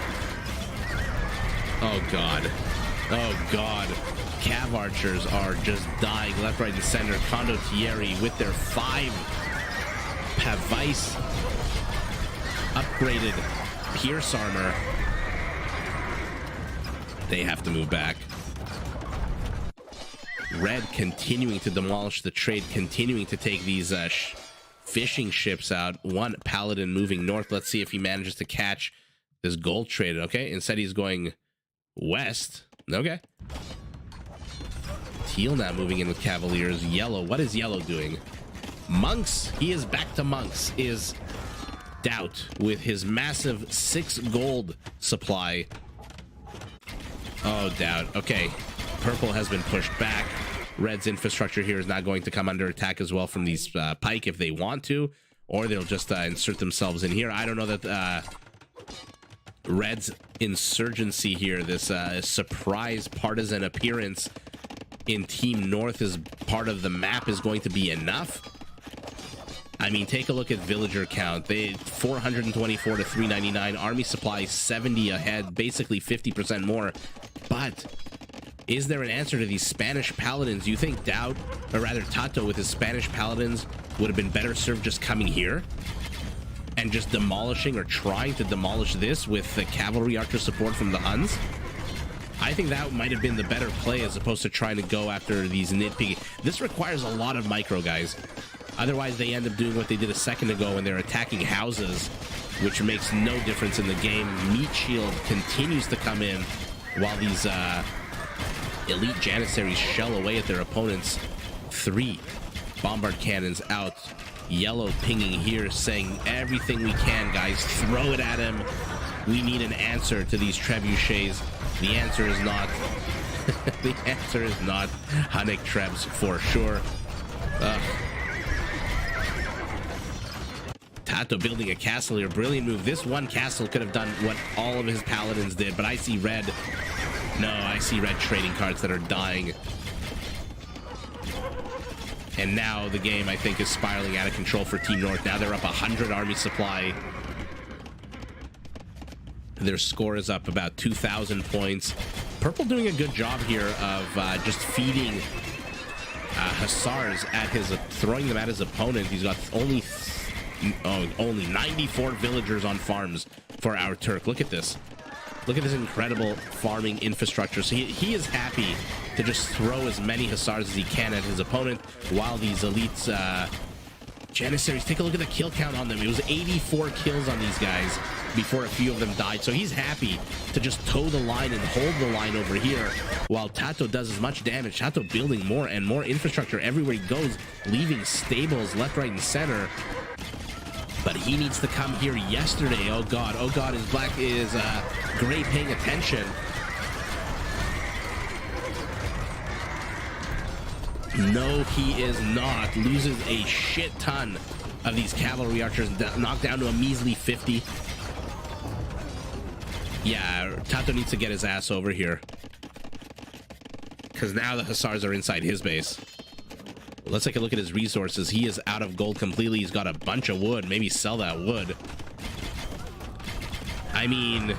Oh god. Oh god. Cav archers are just dying left, right, and center. Condottieri with their 5 have Vice, upgraded Pierce armor. They have to move back. Red continuing to demolish the trade, continuing to take these fishing ships out. One paladin moving north. Let's see if he manages to catch this gold trade. Okay, instead he's going west. Okay. Teal now moving in with Cavaliers. Yellow, what is Yellow doing? Monks, he is back to Monks, is Doubt with his massive 6 gold supply. Oh, Doubt. Okay. Purple has been pushed back. Red's infrastructure here is not going to come under attack as well from these pike if they want to, or they'll just insert themselves in here. I don't know that Red's insurgency here, this surprise partisan appearance in Team North as part of the map is going to be enough. I mean, take a look at villager count. They 424 to 399. Army supply 70 ahead, basically 50% more. But is there an answer to these Spanish paladins? You think Doubt, or rather Tato with his Spanish paladins, would have been better served just coming here and just demolishing or trying to demolish this with the cavalry archer support from the Huns? I think that might have been the better play as opposed to trying to go after these nitpicky. This requires a lot of micro, guys. Otherwise, they end up doing what they did a second ago when they're attacking houses, which makes no difference in the game. Meat Shield continues to come in while these elite Janissaries shell away at their opponents. 3 bombard cannons out. Yellow pinging here, saying everything we can, guys. Throw it at him. We need an answer to these trebuchets. The answer is not. The answer is not Hunnic Trebs for sure. Tato building a castle here. Brilliant move. This one castle could have done what all of his paladins did, but I see red. No, I see red trading cards that are dying. And now the game, I think, is spiraling out of control for Team North. Now they're up 100 army supply. Their score is up about 2,000 points. Purple doing a good job here of just feeding Hussars at his, throwing them at his opponent. He's got only 94 villagers on farms for our Turk. Look at this. Look at this incredible farming infrastructure. So he is happy to just throw as many Hussars as he can at his opponent while these elites, Janissaries, take a look at the kill count on them. It was 84 kills on these guys before a few of them died. So he's happy to just toe the line and hold the line over here while Tato does as much damage. Tato building more and more infrastructure everywhere he goes, leaving stables left, right, and center. But he needs to come here yesterday. Oh god, is Gray paying attention? No, he is not. Loses a shit ton of these cavalry archers, knocked down to a measly 50. Yeah, Tato needs to get his ass over here, because now the Hussars are inside his base. Let's take a look at his resources. He is out of gold completely. He's got a bunch of wood. Maybe sell that wood. I mean,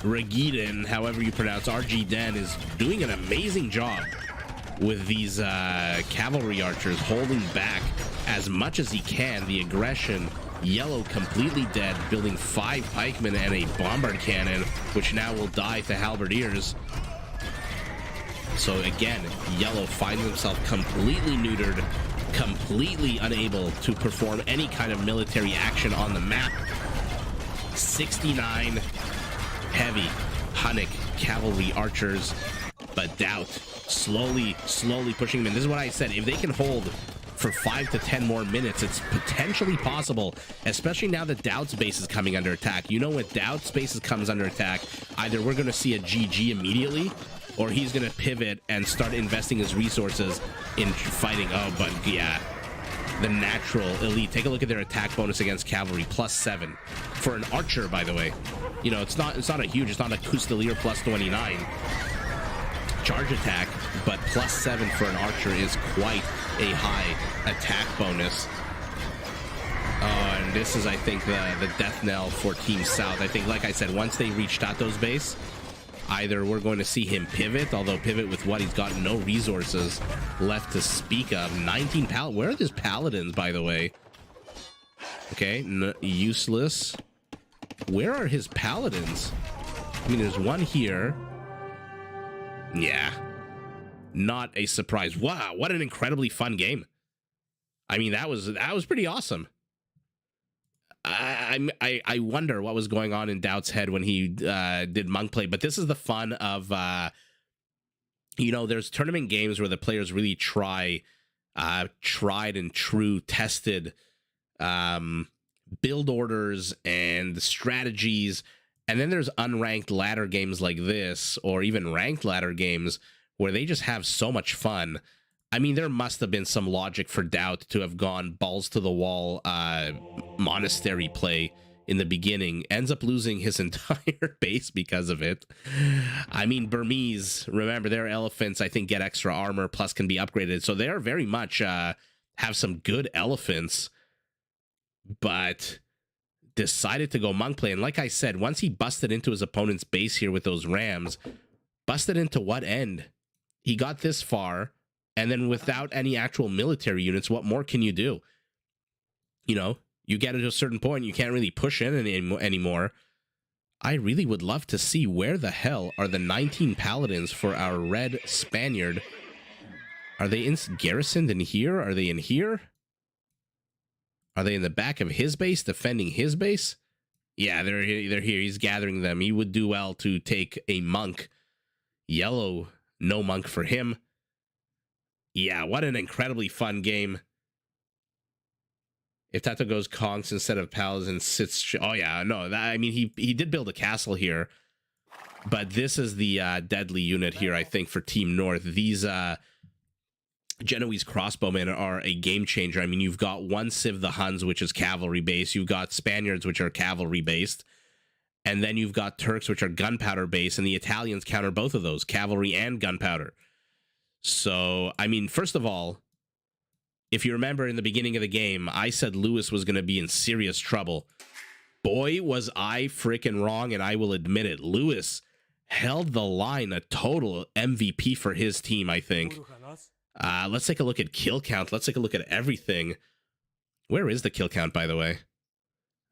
Regiden, however you pronounce, RG Den, is doing an amazing job with these cavalry archers, holding back as much as he can. The aggression. Yellow completely dead, building 5 pikemen and a bombard cannon, which now will die to halberdiers. So again, Yellow finds himself completely neutered, completely unable to perform any kind of military action on the map. 69 heavy Hunnic cavalry archers, but Doubt slowly pushing them in. This is what I said. If they can hold for 5 to 10 more minutes, it's potentially possible, especially now that Doubt's base is coming under attack. You know, when Doubt's base comes under attack, either we're going to see a GG immediately, or he's going to pivot and start investing his resources in fighting. Oh, but yeah, the natural elite. Take a look at their attack bonus against cavalry, +7 for an archer, by the way. You know, it's not a huge, it's not a Custelier +29 charge attack, but +7 for an archer is quite a high attack bonus. And this is, I think, the death knell for Team South. I think, like I said, once they reach Tato's base, either we're going to see him pivot, although pivot with what? He's got no resources left to speak of. 19 where are these paladins, by the way? Okay, useless. Where are his paladins? I mean, there's one here. Yeah. Not a surprise. Wow, what an incredibly fun game. I mean, that was pretty awesome. I wonder what was going on in Doubt's head when he did monk play, but this is the fun of you know, there's tournament games where the players really try tried and true tested build orders and strategies, and then there's unranked ladder games like this, or even ranked ladder games where they just have so much fun. I mean, there must have been some logic for Doubt to have gone balls to the wall monastery play in the beginning. Ends up losing his entire base because of it. I mean, Burmese, remember, their elephants, I think, get extra armor, plus can be upgraded. So they are very much have some good elephants, but decided to go monk play. And like I said, once he busted into his opponent's base here with those rams, busted into what end? He got this far, and then without any actual military units, what more can you do? You know, you get to a certain point, you can't really push in anymore. I really would love to see where the hell are the 19 paladins for our red Spaniard. Are they garrisoned in here? Are they in here? Are they in the back of his base, defending his base? Yeah, they're here. He's gathering them. He would do well to take a monk. Yellow, no monk for him. Yeah, what an incredibly fun game. If Tato goes conks instead of pals and sits... Oh, yeah, no. I mean, he did build a castle here. But this is the deadly unit here, I think, for Team North. These Genoese crossbowmen are a game changer. I mean, you've got one Civ the Huns, which is cavalry-based. You've got Spaniards, which are cavalry-based. And then you've got Turks, which are gunpowder-based. And the Italians counter both of those, cavalry and gunpowder. So, I mean, first of all, if you remember in the beginning of the game, I said Lewis was going to be in serious trouble. Boy, was I freaking wrong, and I will admit it. Lewis held the line, a total MVP for his team, I think. Let's take a look at kill count. Let's take a look at everything. Where is the kill count, by the way?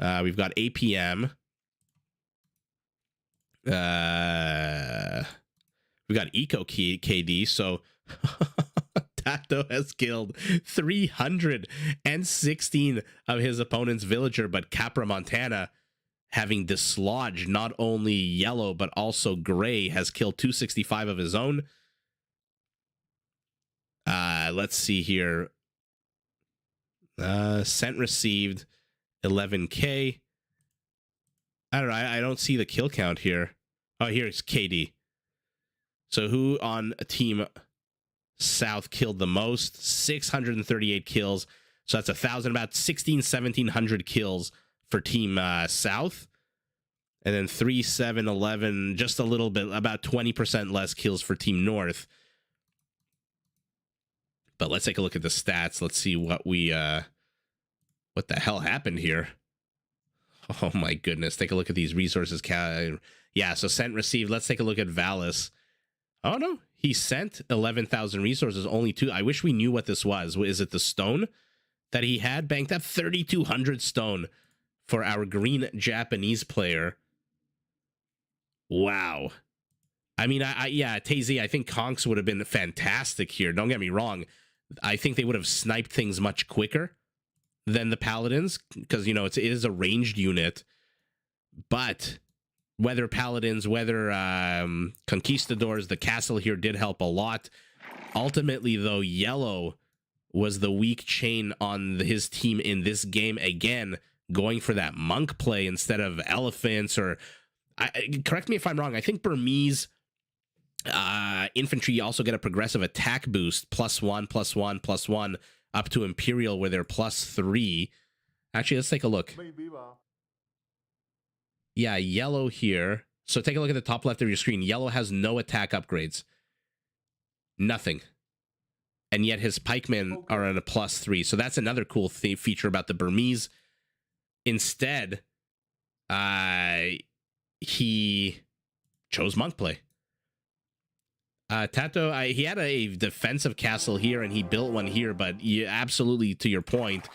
We've got APM. We got Eco KD, so Tato has killed 316 of his opponent's villager, but Capra Montana, having dislodged not only yellow, but also gray, has killed 265 of his own. Let's see here. Sent received 11K. I don't know. I don't see the kill count here. Oh, here's KD. So who on Team South killed the most? 638 kills. So that's 1,000, about 1,700 kills for Team South. And then 3, 7, 11, just a little bit, about 20% less kills for Team North. But let's take a look at the stats. Let's see what the hell happened here. Oh my goodness. Take a look at these resources. Yeah, so sent, received. Let's take a look at Valis. Oh no, he sent 11,000 resources, only 2. I wish we knew what this was. Is it the stone that he had banked up? 3,200 stone for our green Japanese player. Wow. I mean, yeah, Tazy, I think Conks would have been fantastic here. Don't get me wrong. I think they would have sniped things much quicker than the Paladins, because, you know, it is a ranged unit. But whether Paladins, whether Conquistadors, the castle here did help a lot. Ultimately, though, yellow was the weak chain on his team in this game. Again, going for that monk play instead of elephants, or... correct me if I'm wrong, I think Burmese infantry also get a progressive attack boost, +1, +1, +1, up to Imperial, where they're +3. Actually, let's take a look. Yeah, yellow here. So take a look at the top left of your screen. Yellow has no attack upgrades. Nothing. And yet his pikemen are at a +3. So that's another cool feature about the Burmese. Instead, he chose monk play. Tato, he had a defensive castle here, and he built one here, but absolutely, to your point,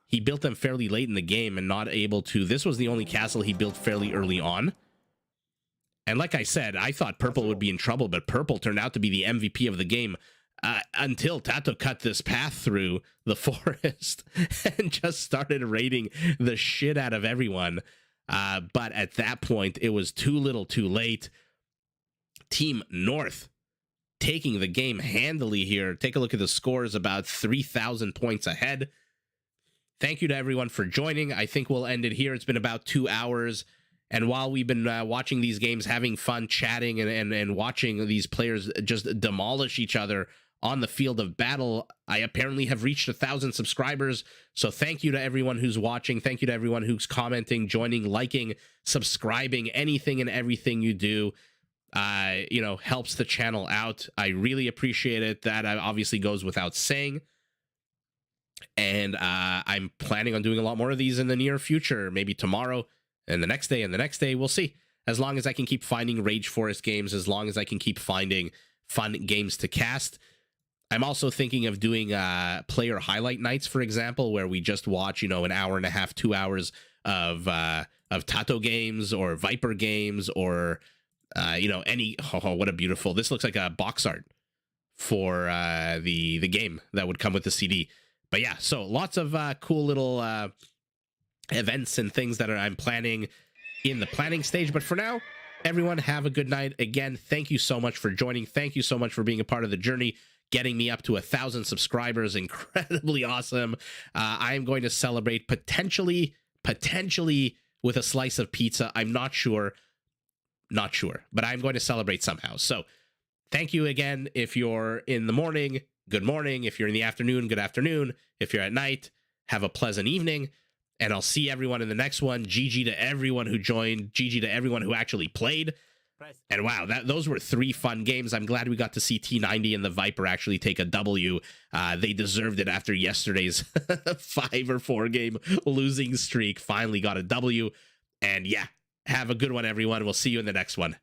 he built them fairly late in the game and not able to. This was the only castle he built fairly early on. And like I said, I thought Purple would be in trouble, but Purple turned out to be the MVP of the game until Tato cut this path through the forest and just started raiding the shit out of everyone. But at that point, it was too little too late. Team North taking the game handily here. Take a look at the scores, about 3,000 points ahead. Thank you to everyone for joining. I think we'll end it here. It's been about 2 hours. And while we've been watching these games, having fun, chatting, and watching these players just demolish each other on the field of battle, I apparently have reached 1,000 subscribers. So thank you to everyone who's watching. Thank you to everyone who's commenting, joining, liking, subscribing, anything and everything you do. Helps the channel out. I really appreciate it. That obviously goes without saying. And I'm planning on doing a lot more of these in the near future, maybe tomorrow and the next day and the next day. We'll see. As long as I can keep finding Rage Forest games, as long as I can keep finding fun games to cast. I'm also thinking of doing player highlight nights, for example, where we just watch, an hour and a half, 2 hours of Tato games or Viper games or, any. Oh, what a beautiful. This looks like a box art for the game that would come with the CD. But yeah, so lots of cool little events and things that I'm planning in the planning stage. But for now, everyone, have a good night. Again, thank you so much for joining. Thank you so much for being a part of the journey, getting me up to 1,000 subscribers. Incredibly awesome. I'm going to celebrate potentially with a slice of pizza. I'm not sure, but I'm going to celebrate somehow. So thank you again. If you're in the morning, good morning. If you're in the afternoon, good afternoon. If you're at night, have a pleasant evening. And I'll see everyone in the next one. GG to everyone who joined. GG to everyone who actually played. And wow, those were 3 fun games. I'm glad we got to see T90 and the Viper actually take a W. They deserved it after yesterday's 5 or 4 game losing streak. Finally got a W. And yeah, have a good one, everyone. We'll see you in the next one.